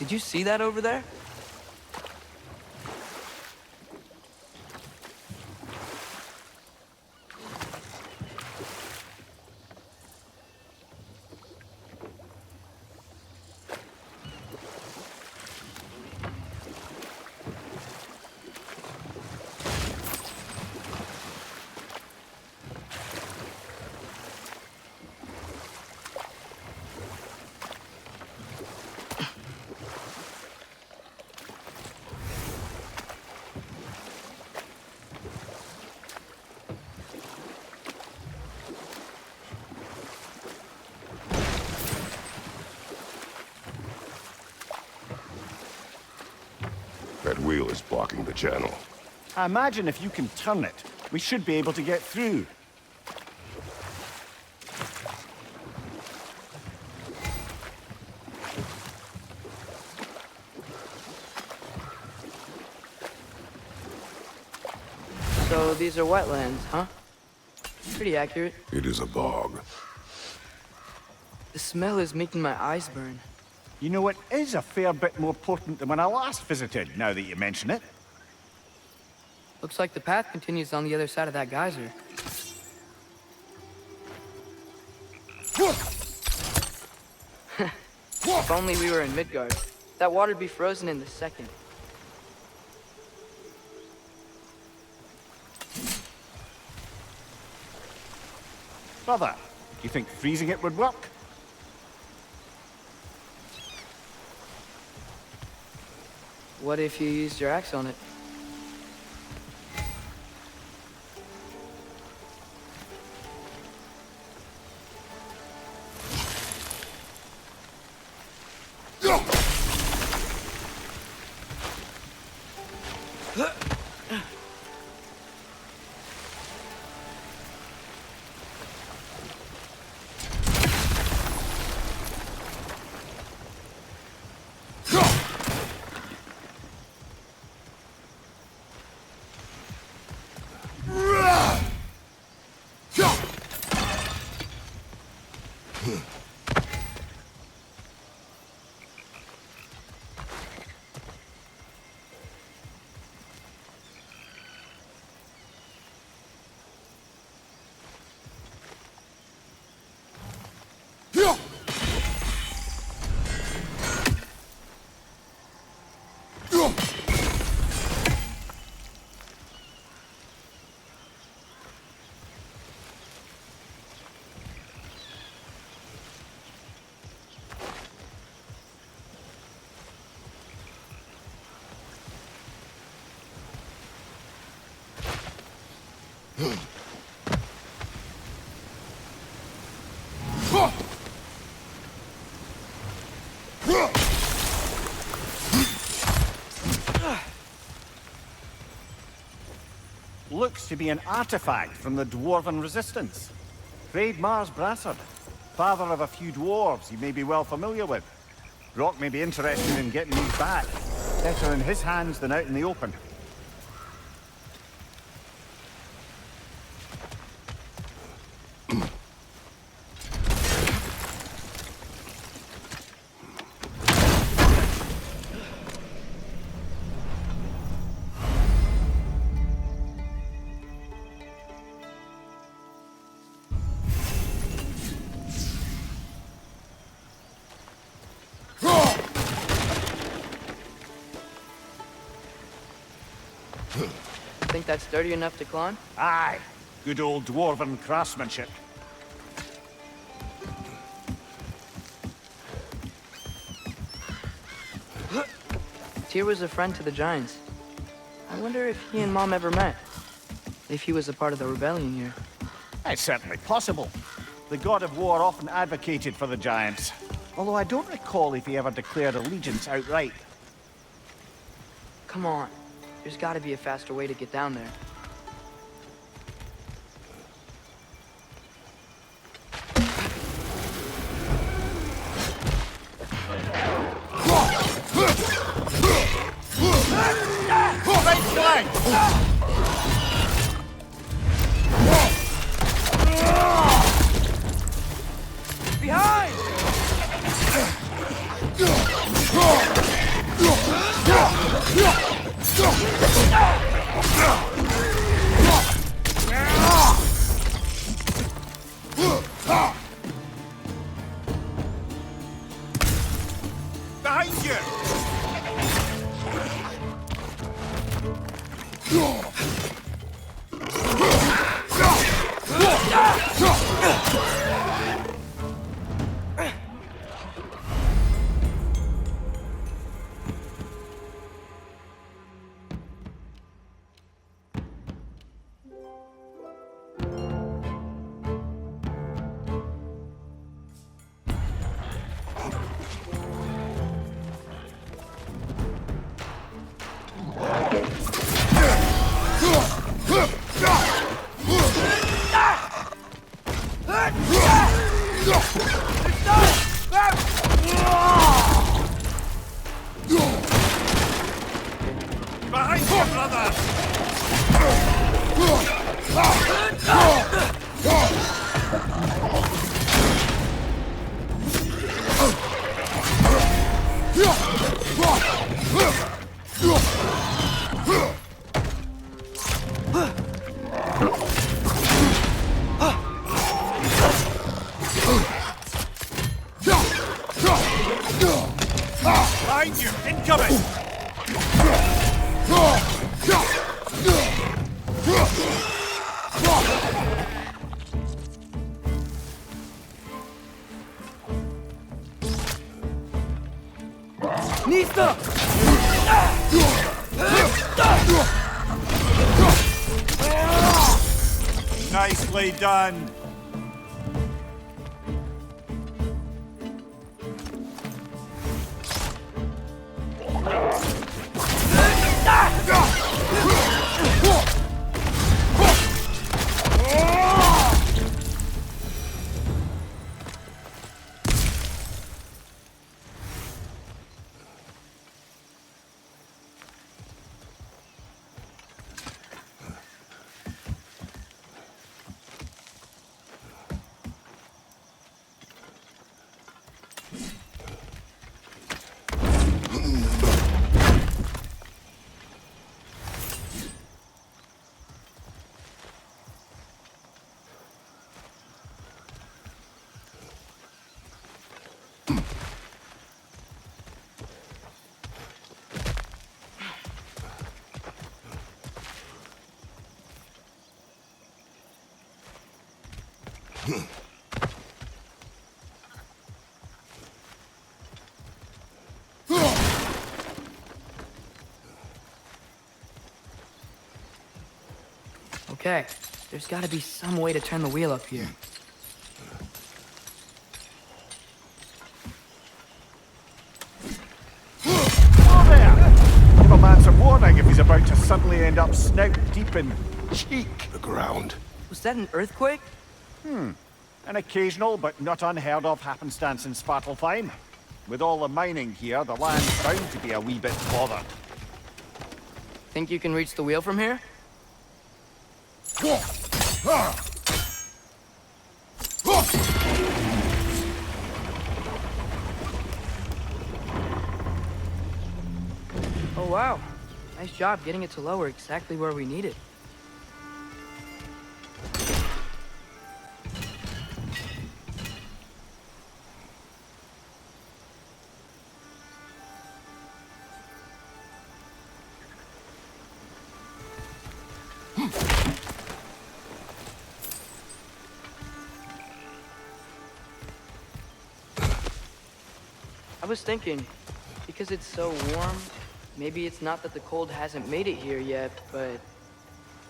Did you see that over there? That wheel is blocking the channel. I imagine if you can turn it, we should be able to get through. So these are wetlands, huh? Pretty accurate. It is a bog. The smell is making my eyes burn. You know, it is a fair bit more potent than when I last visited, now that you mention it. Looks like the path continues on the other side of that geyser. If only we were in Midgard. That water'd be frozen in the second. Brother, do you think freezing it would work? What if you used your axe on it? Looks to be an artifact from the Dwarven Resistance. Trade Mars Brassard, father of a few dwarves you may be well familiar with. Rock may be interested in getting these back. Better in his hands than out in the open. Think that's sturdy enough to climb? Aye, good old Dwarven craftsmanship. Tyr was a friend to the Giants. I wonder if he and Mom ever met. If he was a part of the rebellion here. It's certainly possible. The god of war often advocated for the Giants. Although I don't recall if he ever declared allegiance outright. Come on. There's gotta be a faster way to get down there. Behind! Behind you! Behind you, brother! Behind you! Incoming! Nista! Nicely done. Okay, there's gotta be some way to turn the wheel up here. Oh, there! Give a man some warning if he's about to suddenly end up snout deep in cheek. The ground. Was that an earthquake? An occasional but not unheard of happenstance in Svartalfheim. With all the mining here, the land's bound to be a wee bit bothered. Think you can reach the wheel from here? Oh wow, nice job getting it to lower exactly where we need it. I was thinking, because it's so warm, maybe it's not that the cold hasn't made it here yet, but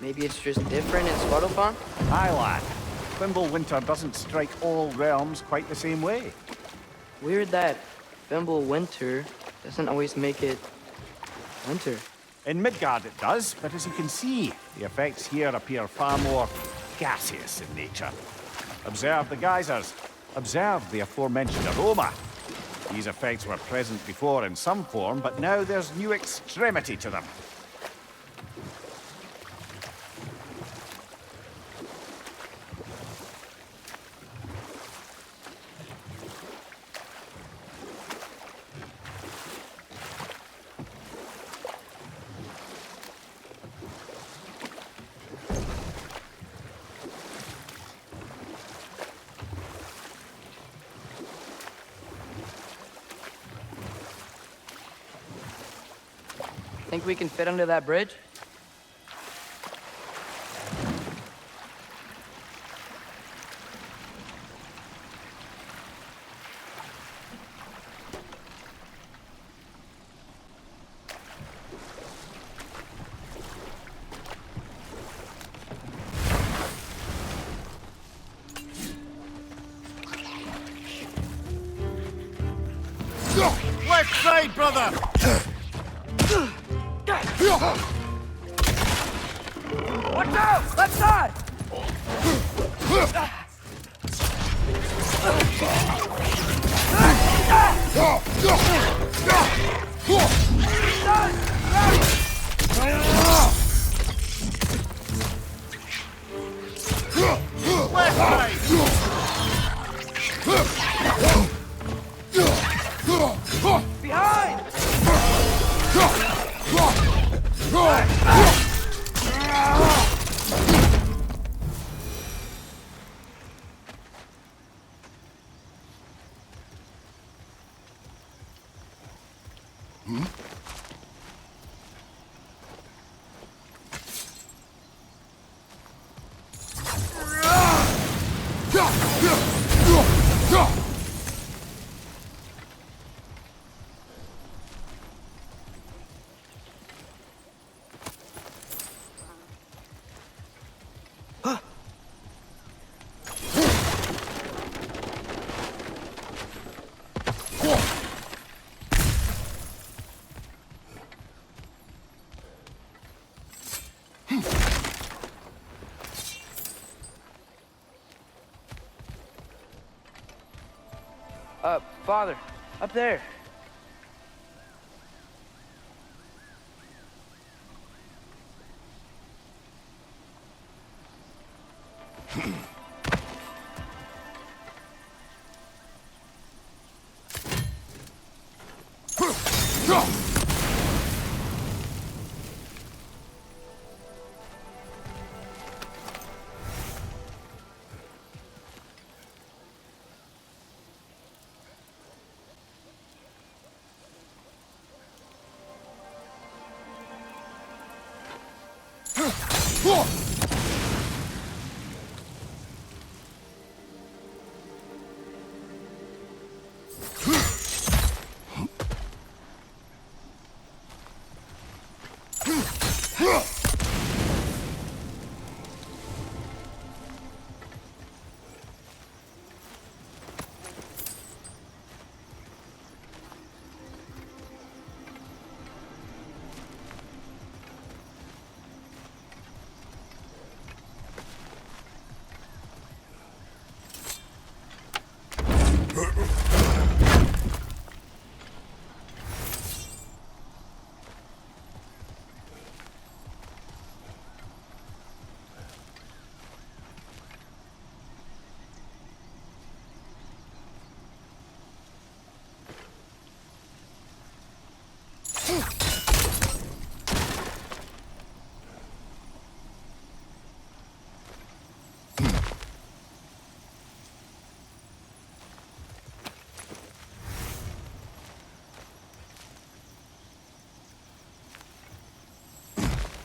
maybe it's just different in Svartalfheim? Aye, lad. Thimble winter doesn't strike all realms quite the same way. Weird that Thimble winter doesn't always make it winter. In Midgard it does, but as you can see, the effects here appear far more gaseous in nature. Observe the geysers. Observe the aforementioned aroma. These effects were present before in some form, but now there's new extremity to them. Think we can fit under that bridge? Left side, brother! Watch out! Left side! Left side! Behind! Father, up there.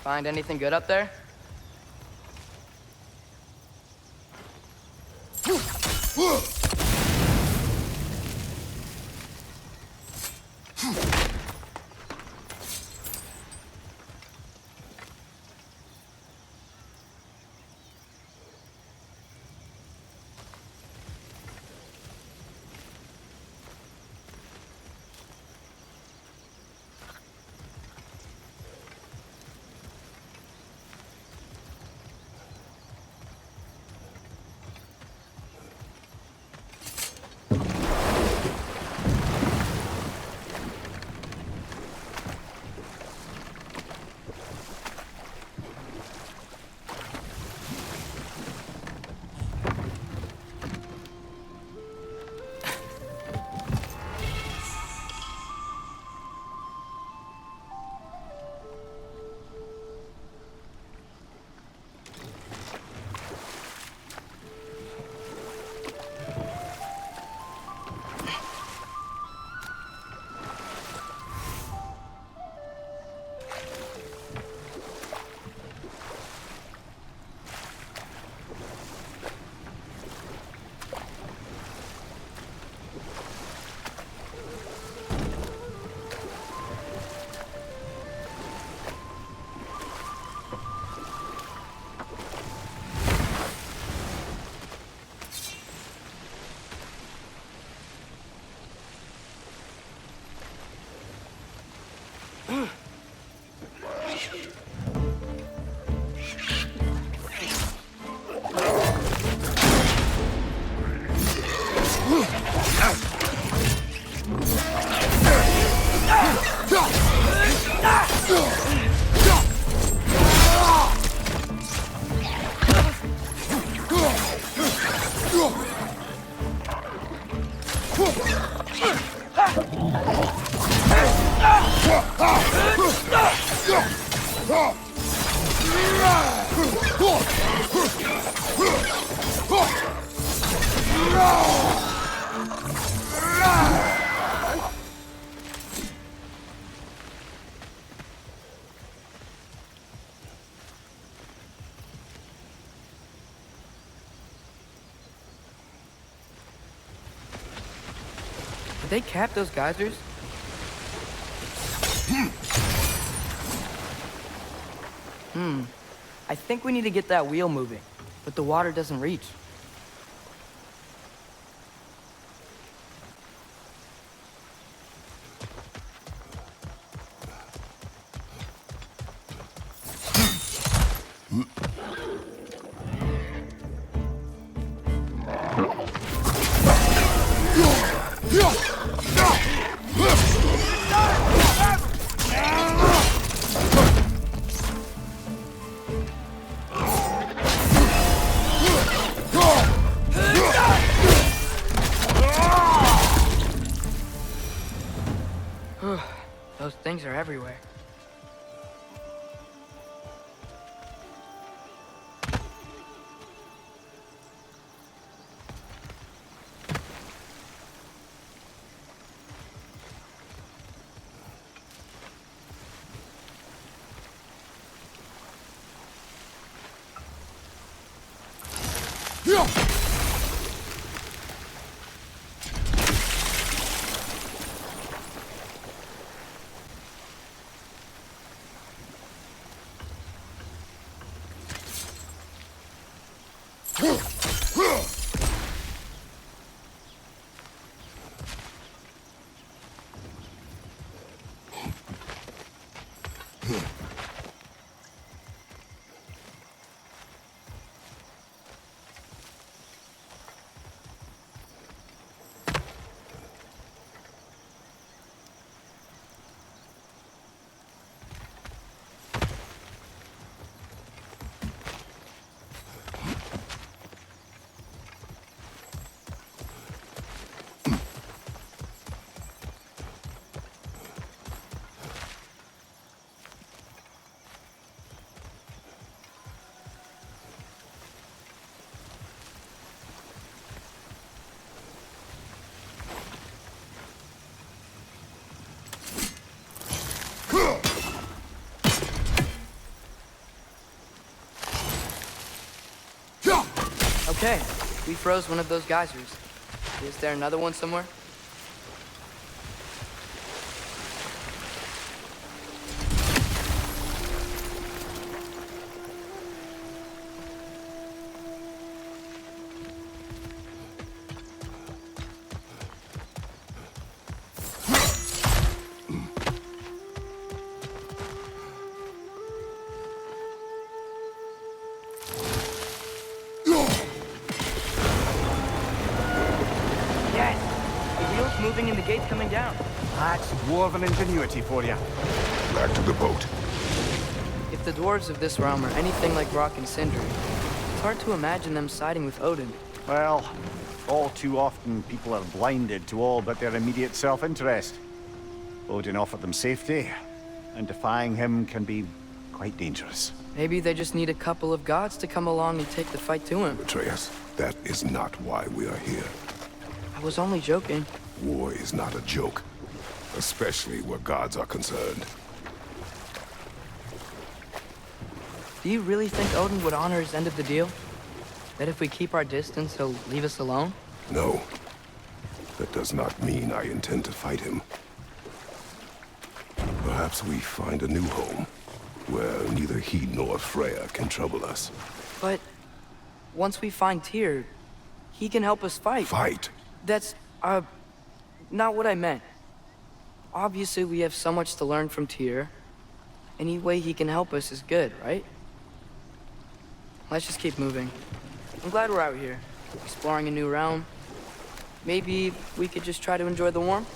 Find anything good up there? Did they cap those geysers? I think we need to get that wheel moving, but the water doesn't reach. Those things are everywhere. Okay, we froze one of those geysers. Is there another one somewhere? Moving and the gate's coming down. That's dwarven ingenuity for you. Back to the boat. If the dwarves of this realm are anything like Rock and Sindri, it's hard to imagine them siding with Odin. Well, all too often people are blinded to all but their immediate self-interest. Odin offered them safety, and defying him can be quite dangerous. Maybe they just need a couple of gods to come along and take the fight to him. Atreus, that is not why we are here. I was only joking. War is not a joke, especially where gods are concerned. Do you really think Odin would honor his end of the deal? That if we keep our distance, he'll leave us alone? No. That does not mean I intend to fight him. Perhaps we find a new home, where neither he nor Freya can trouble us. But once we find Tyr, he can help us fight. Fight? That's, not what I meant. Obviously, we have so much to learn from Tyr. Any way he can help us is good, right? Let's just keep moving. I'm glad we're out here, exploring a new realm. Maybe we could just try to enjoy the warmth?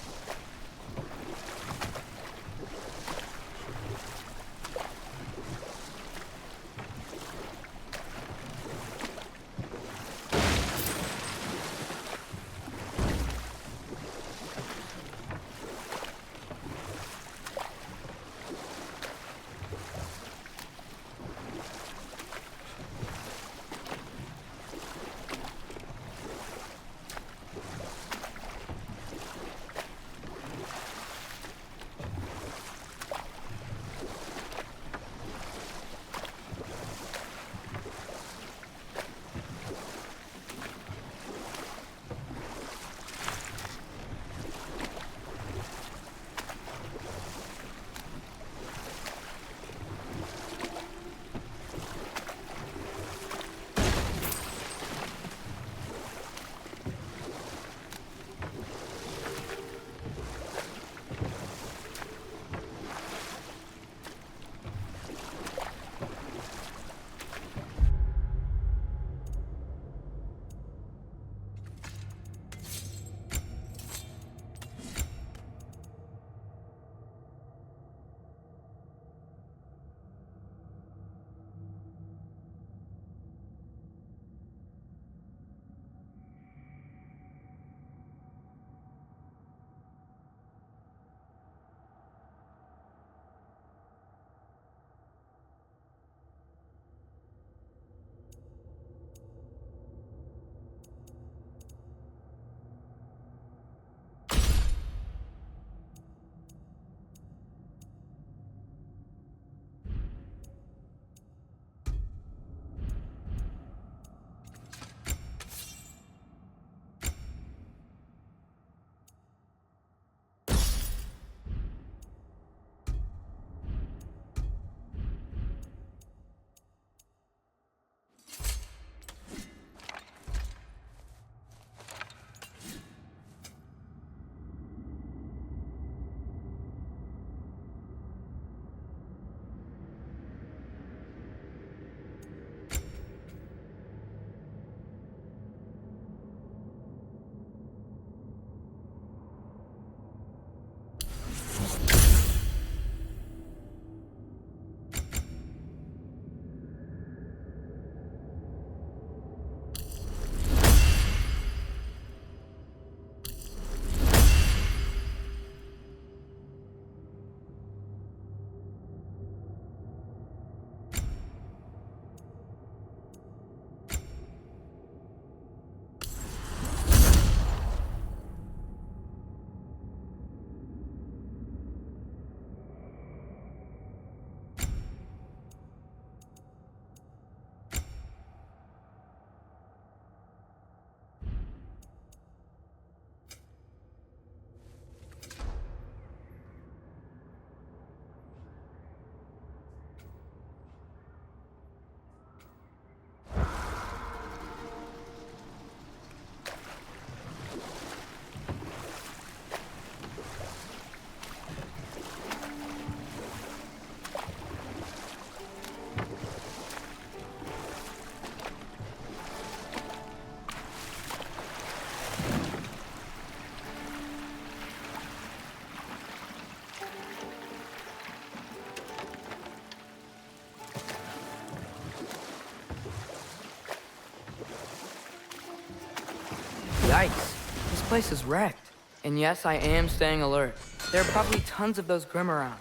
Yikes. This place is wrecked. And yes, I am staying alert. There are probably tons of those Grim around.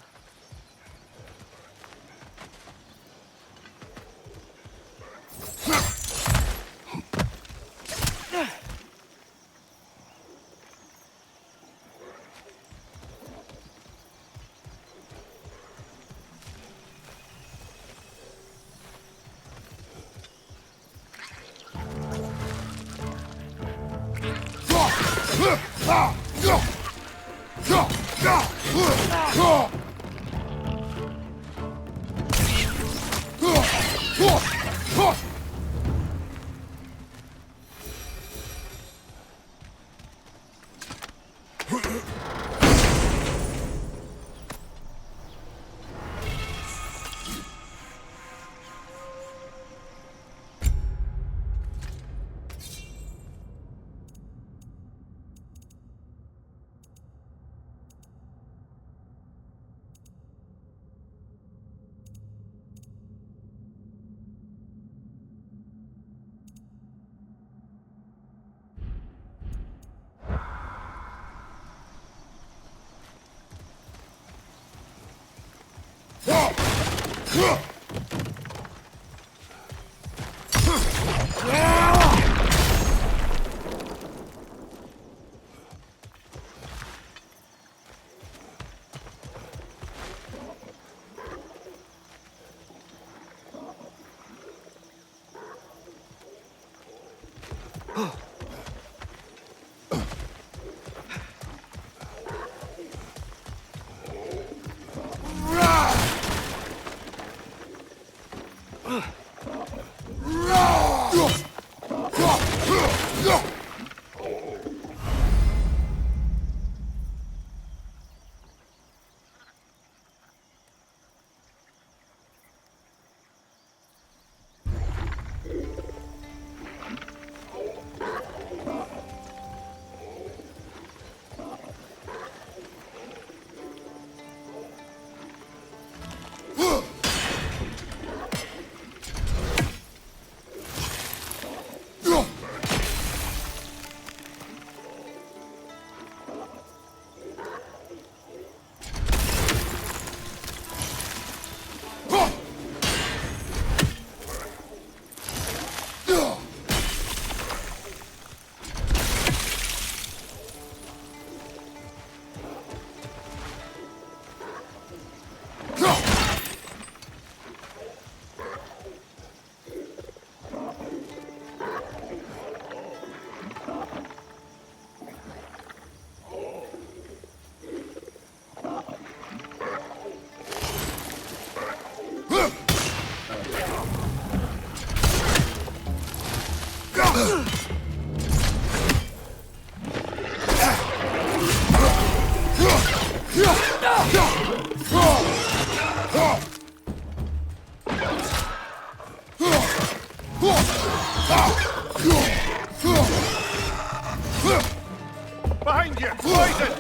Behind you! Poison!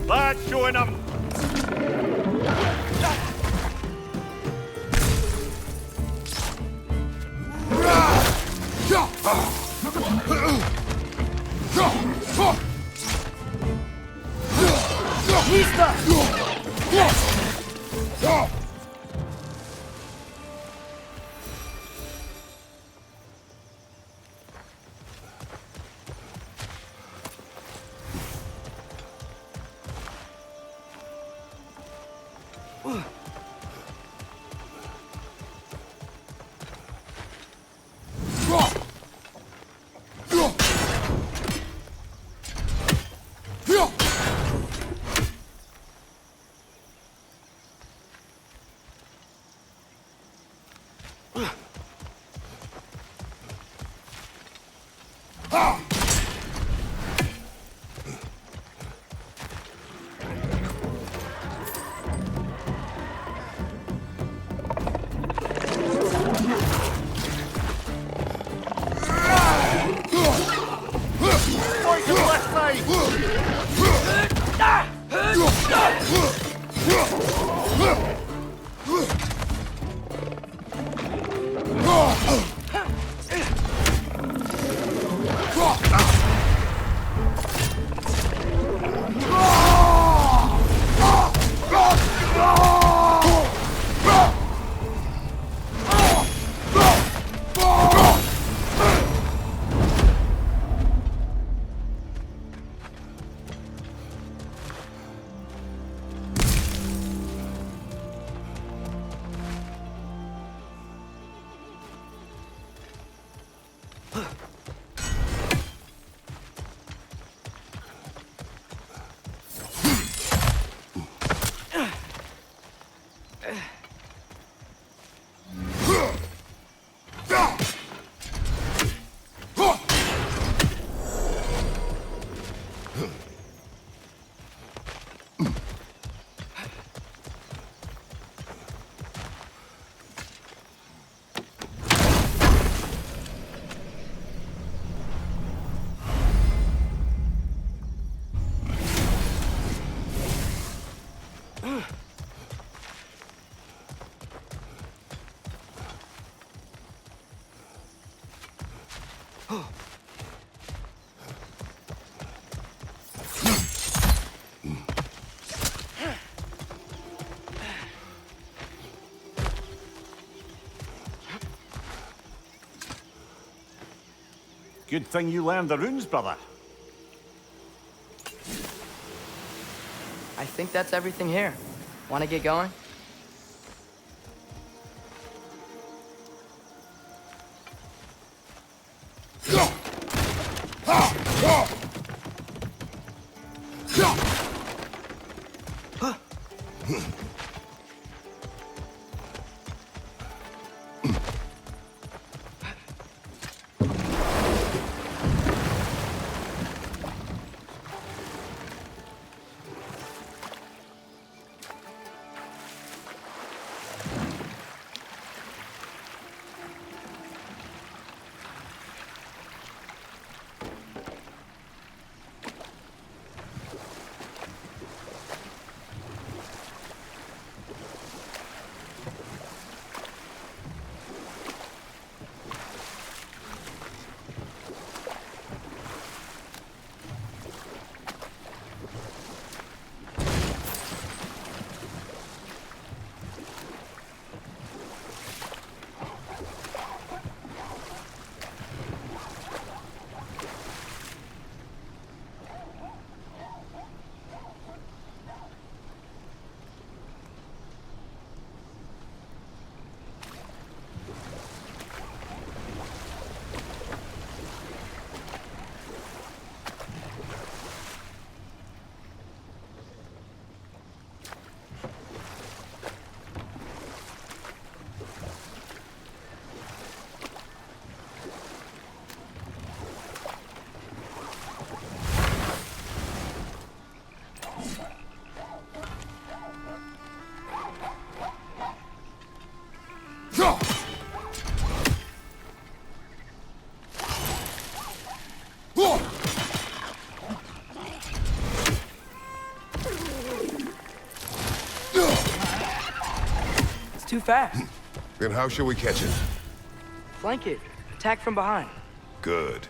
Lad showing up! Good thing you learned the runes, brother. I think that's everything here. Want to get going? Too fast. Then how shall we catch it? Flank it. Attack from behind. Good.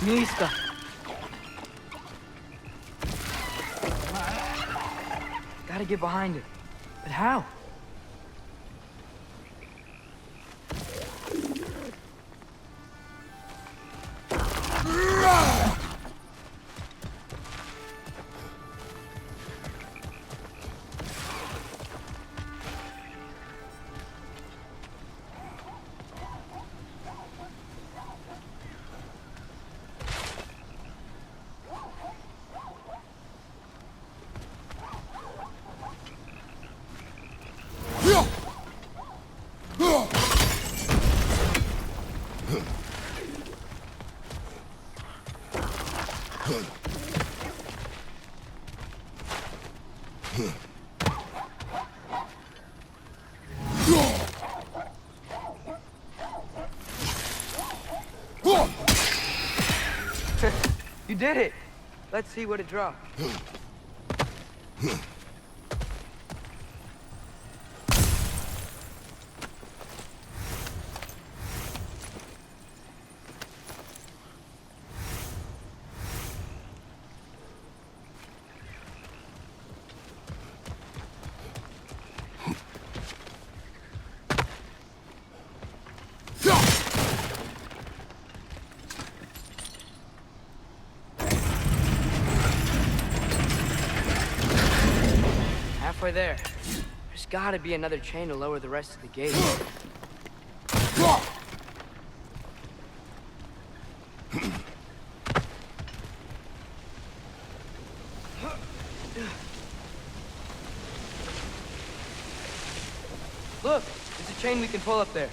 Mista. Gotta get behind it. But how? You did it! Let's see what it dropped. Halfway there. There's gotta be another chain to lower the rest of the gate. Look, there's a chain we can pull up there.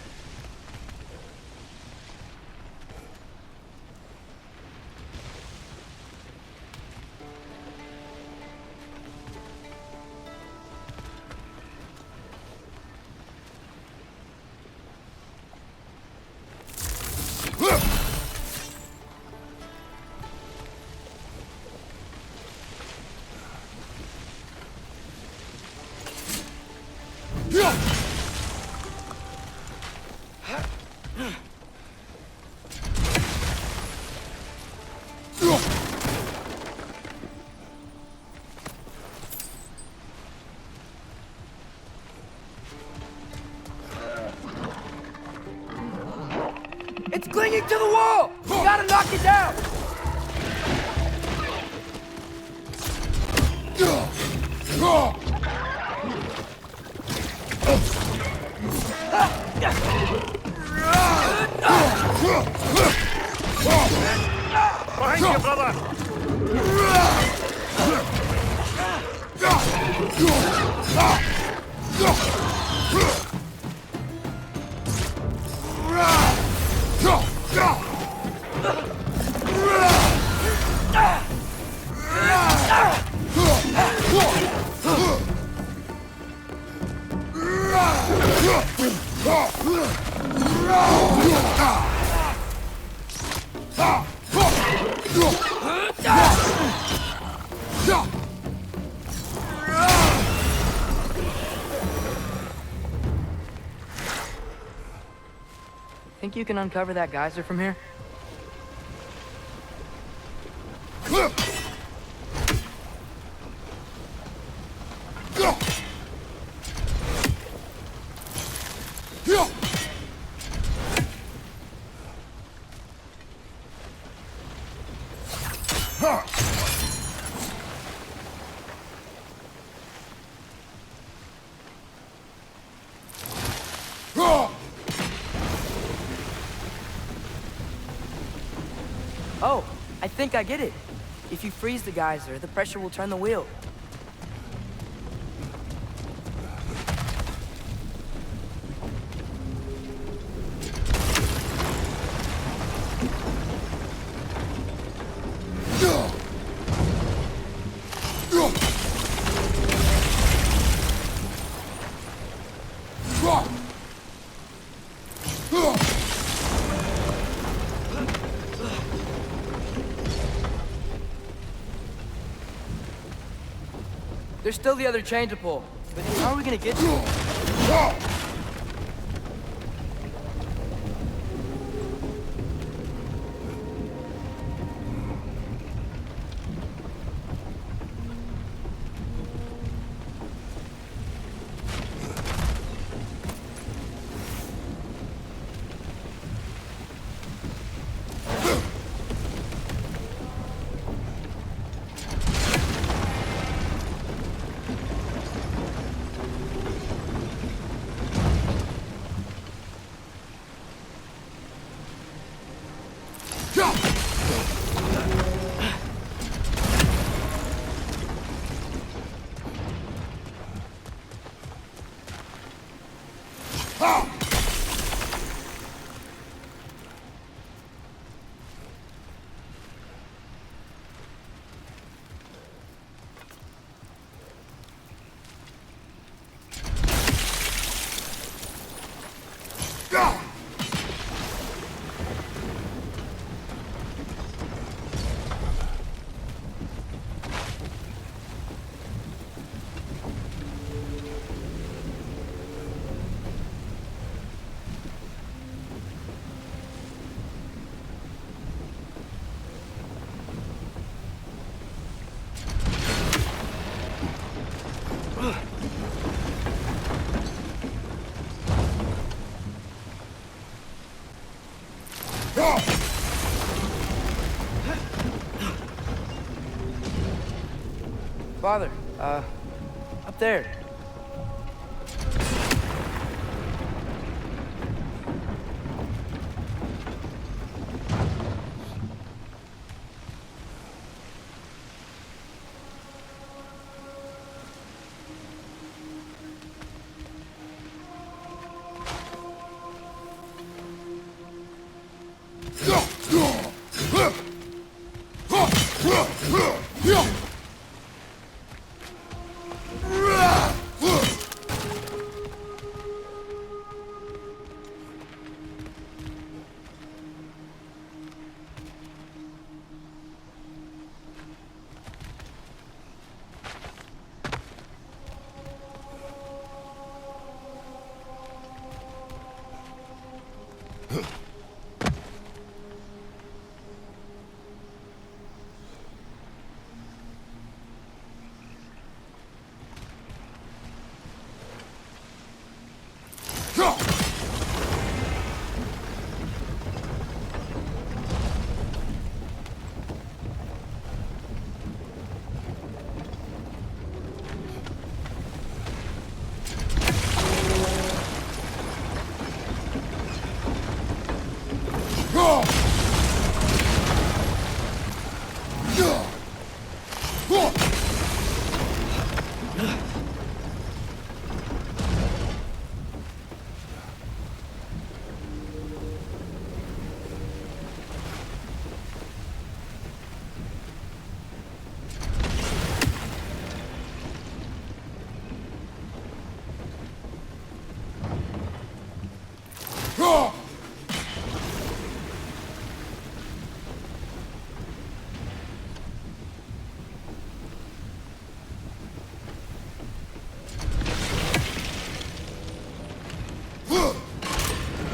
It's clinging to the wall! We gotta knock it down! Behind you, brother! Think you can uncover that geyser from here? Oh, I think I get it. If you freeze the geyser, the pressure will turn the wheel. There's still the other chain to pull, but how are we gonna get to it? Father, up there.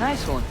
Nice one.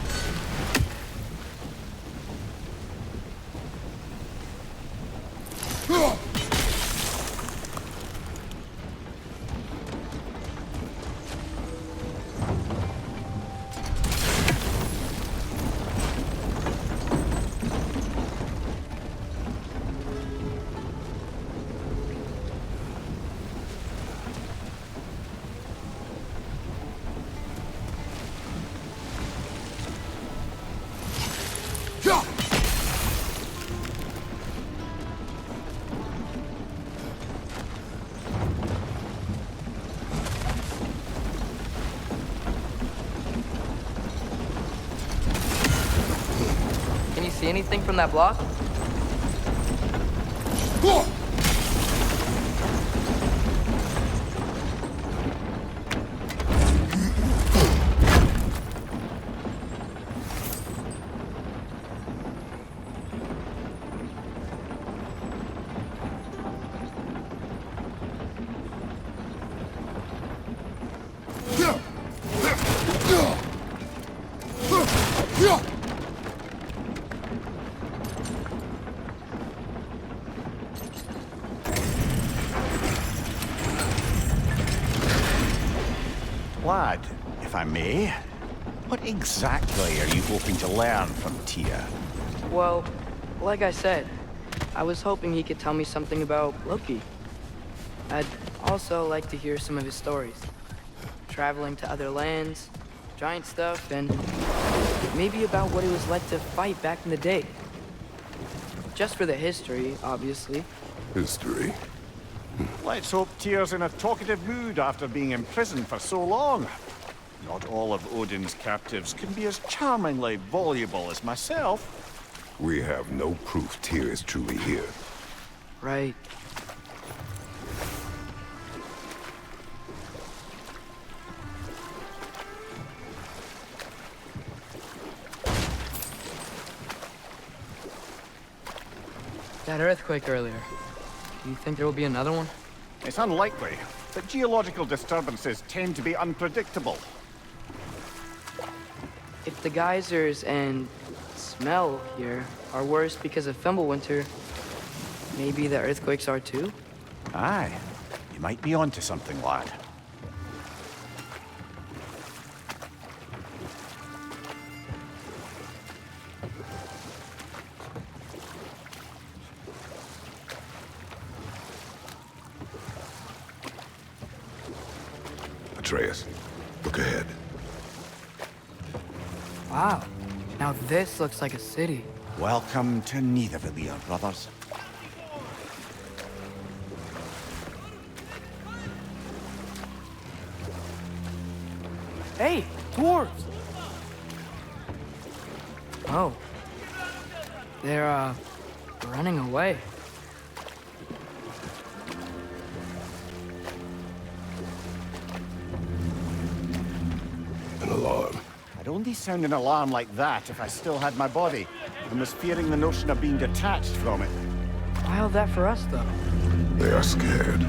Can you see anything from that block? Lad, if I may, what exactly are you hoping to learn from Tyr? Well, like I said, I was hoping he could tell me something about Loki. I'd also like to hear some of his stories. Traveling to other lands, giant stuff, and maybe about what it was like to fight back in the day. Just for the history, obviously. History. Let's hope Tyr's in a talkative mood after being imprisoned for so long. Not all of Odin's captives can be as charmingly voluble as myself. We have no proof Tyr is truly here. Right. That earthquake earlier. Do you think there will be another one? It's unlikely, but geological disturbances tend to be unpredictable. If the geysers and smell here are worse because of Fimbulwinter, maybe the earthquakes are too? Aye, you might be onto something, lad. Atreus, look ahead. Wow. Now this looks like a city. Welcome to Nidavellir, brothers. Hey, dwarves! Oh. They're, running away. An alarm. I'd only sound an alarm like that if I still had my body, and was fearing the notion of being detached from it. Why hold that for us, though? They are scared.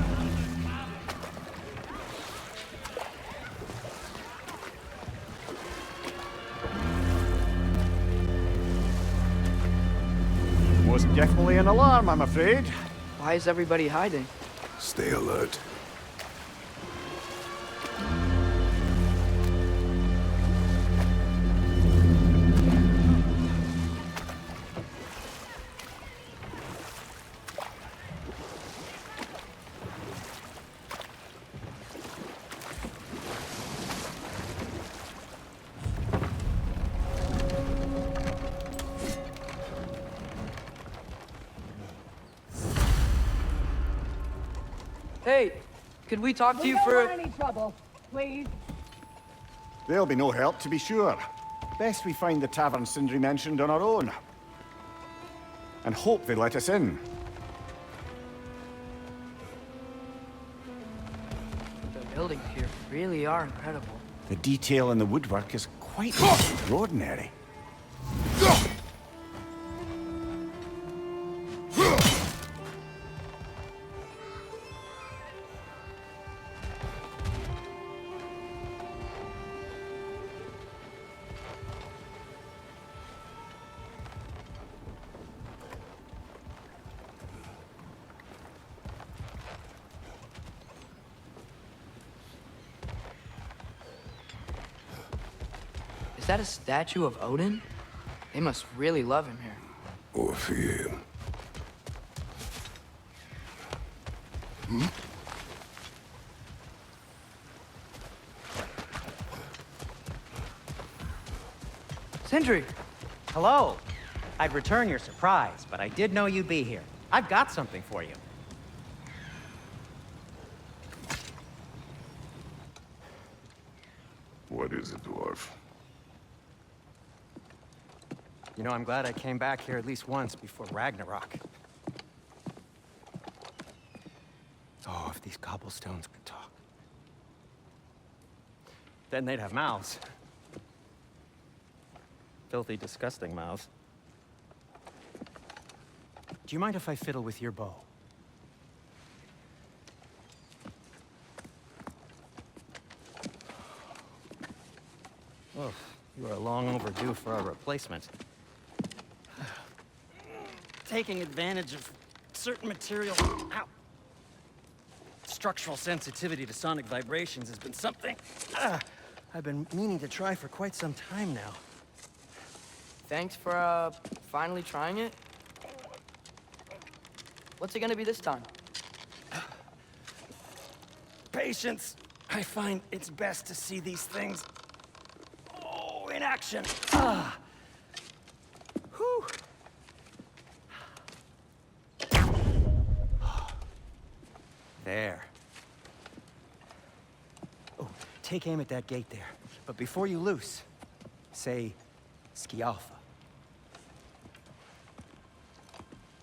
Most definitely an alarm, I'm afraid. Why is everybody hiding? Stay alert. Hey, could we talk to you don't for... want any trouble, please. There'll be no help, to be sure. Best we find the tavern Sindri mentioned on our own. And hope they let us in. The buildings here really are incredible. The detail in the woodwork is quite extraordinary. Is that a statue of Odin? They must really love him here. Or fear him. Sindri! Hello. I'd return your surprise, but I did know you'd be here. I've got something for you. What is it, dwarf? You know, I'm glad I came back here at least once before Ragnarok. Oh, if these cobblestones could talk. Then they'd have mouths. Filthy, disgusting mouths. Do you mind if I fiddle with your bow? Oh, you are long overdue for a replacement. Taking advantage of certain material. Ow. Structural sensitivity to sonic vibrations has been something I've been meaning to try for quite some time now. Thanks for, finally trying it. What's it gonna be this time? Patience. I find it's best to see these things in action. Whew. There. Oh, take aim at that gate there. But before you loose, say, Skialfa.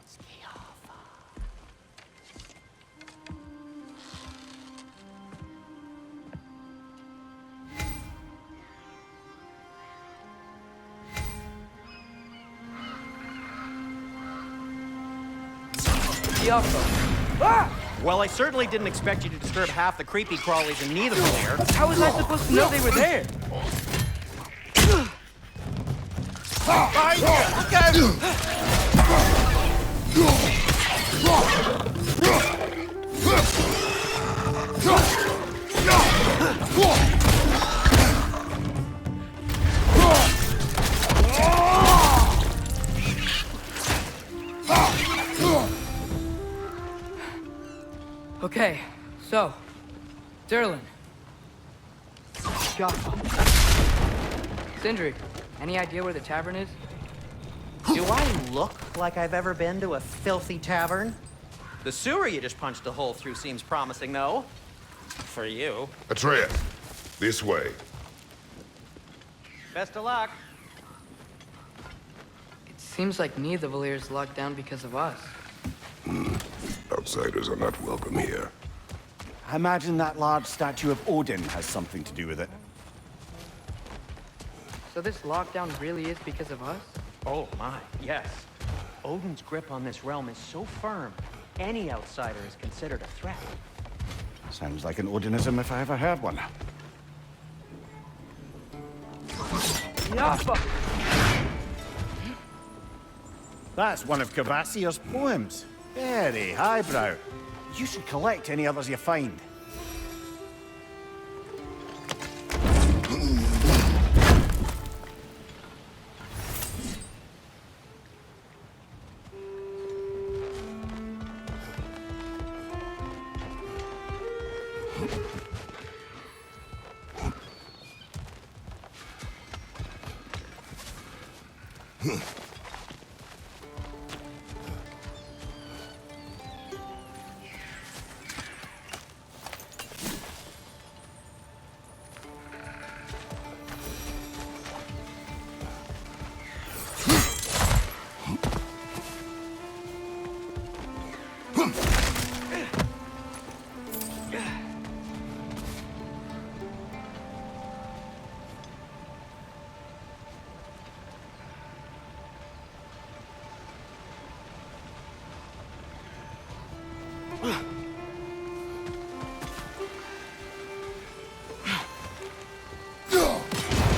Skialfa. Dialpha. Ah! Well, I certainly didn't expect you to disturb half the creepy crawlies in Nidavellir. How was I supposed to know they were there? Okay, so, Durlin, Sindri, any idea where the tavern is? Do I look like I've ever been to a filthy tavern? The sewer you just punched a hole through seems promising, though. For you. Atreus, this way. Best of luck. It seems like Nidavellir is locked down because of us. Outsiders are not welcome here. I imagine that large statue of Odin has something to do with it. So this lockdown really is because of us? Oh my, yes. Odin's grip on this realm is so firm, any outsider is considered a threat. Sounds like an Odinism if I ever heard one. That's one of Kvasir's poems. Very highbrow. You should collect any others you find.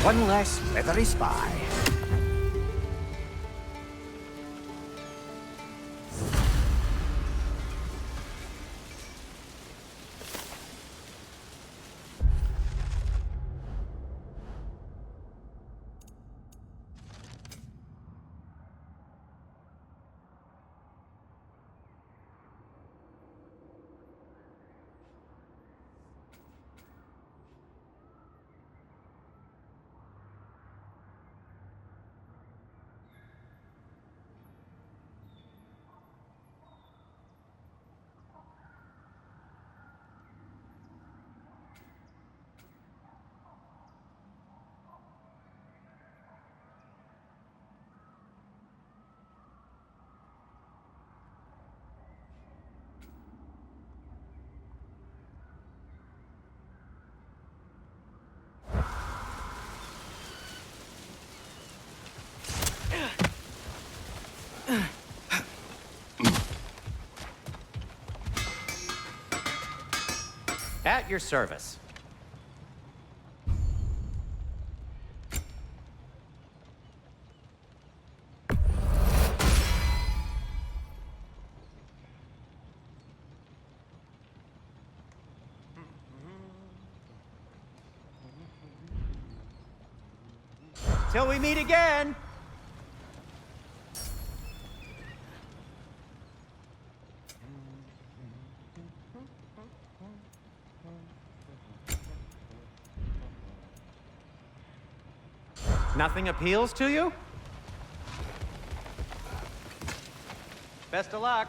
One less leathery spy. At your service. Till we meet again! Nothing appeals to you? Best of luck.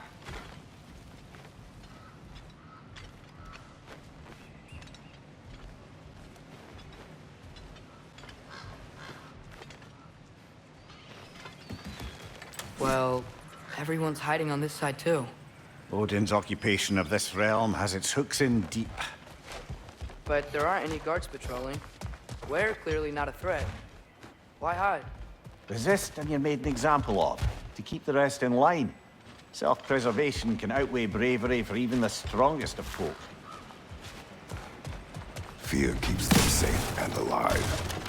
Well, everyone's hiding on this side too. Odin's occupation of this realm has its hooks in deep. But there aren't any guards patrolling. We're clearly not a threat. Why hide? Resist and you're made an example of, to keep the rest in line. Self-preservation can outweigh bravery for even the strongest of folk. Fear keeps them safe and alive.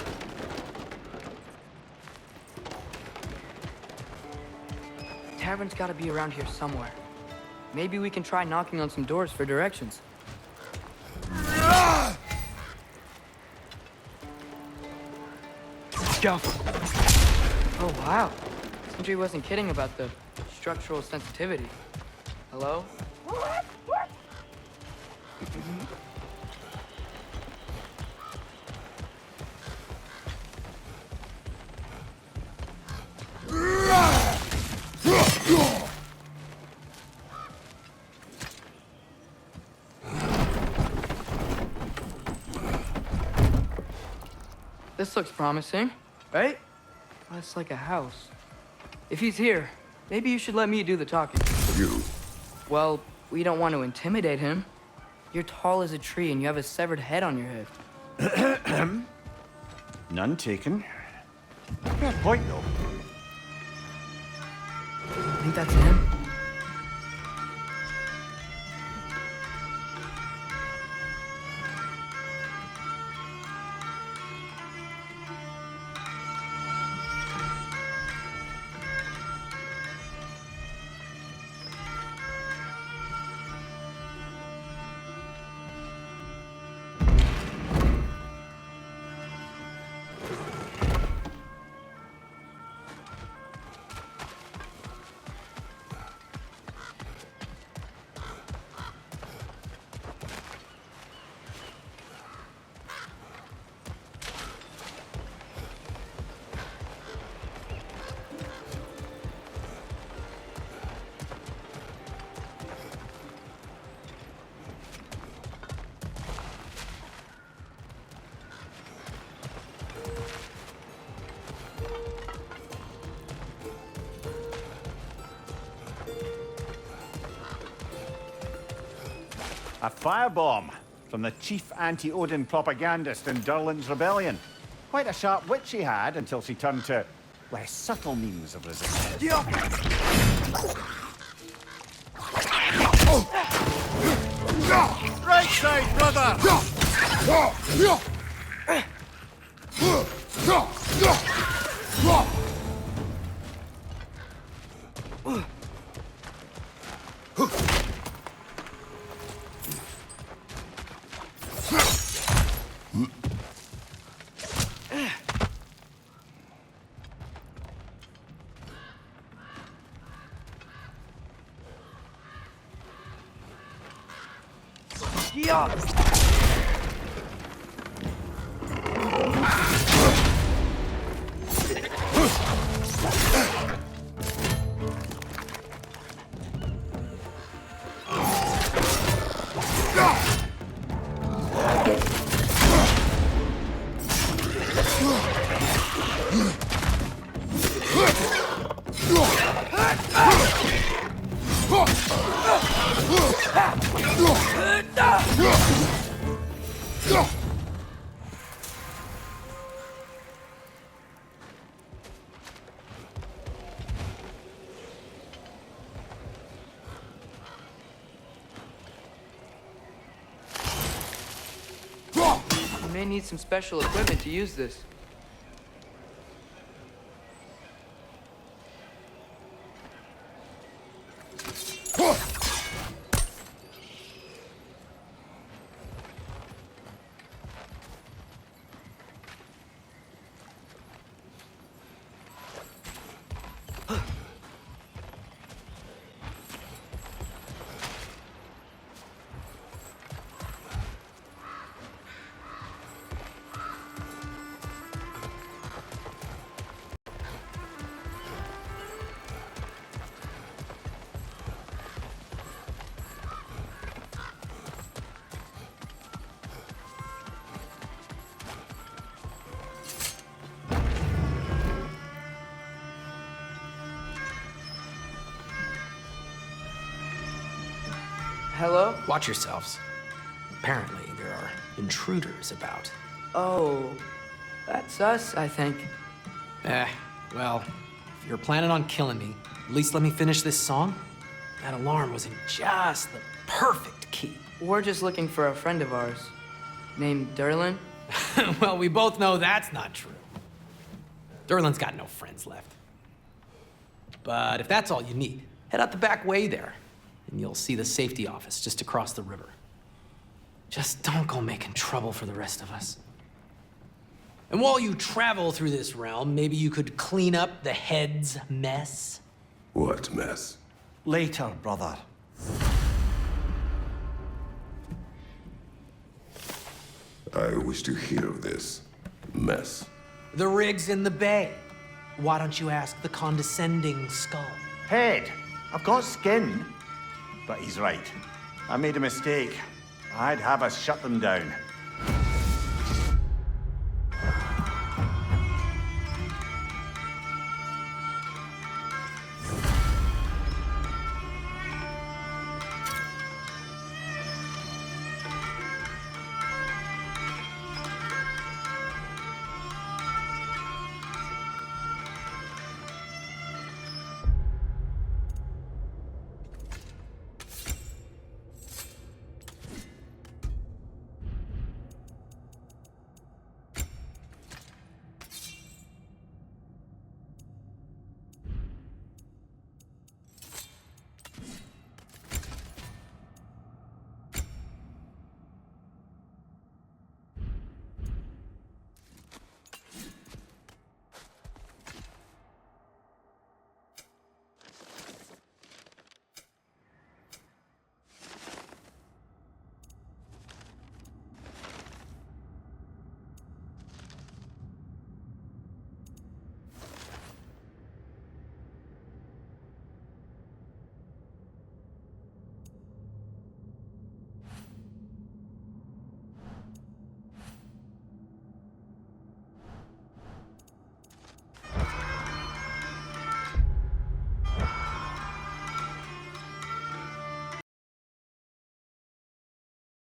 Tavern's gotta be around here somewhere. Maybe we can try knocking on some doors for directions. Go. Oh, wow. Sindri wasn't kidding about the structural sensitivity. Hello? This looks promising, right? That's like a house. If he's here, maybe you should let me do the talking. You. Well, we don't want to intimidate him. You're tall as a tree and you have a severed head on your head. None taken. Fair point, though. I think that's him. A firebomb from the chief anti-Odin propagandist in Durlin's rebellion. Quite a sharp wit she had until she turned to less subtle means of resistance. Right side, brother! You may need some special equipment to use this. Hello? Watch yourselves. Apparently, there are intruders about. Oh, that's us, I think. Well, if you're planning on killing me, at least let me finish this song. That alarm was in just the perfect key. We're just looking for a friend of ours named Durlin. Well, we both know that's not true. Durlin's got no friends left. But if that's all you need, head out the back way there, and you'll see the safety office just across the river. Just don't go making trouble for the rest of us. And while you travel through this realm, maybe you could clean up the head's mess? What mess? Later, brother. I wish to hear of this mess. The rig's in the bay. Why don't you ask the condescending skull? Head, I've got skin. But he's right. I made a mistake. I'd have us shut them down.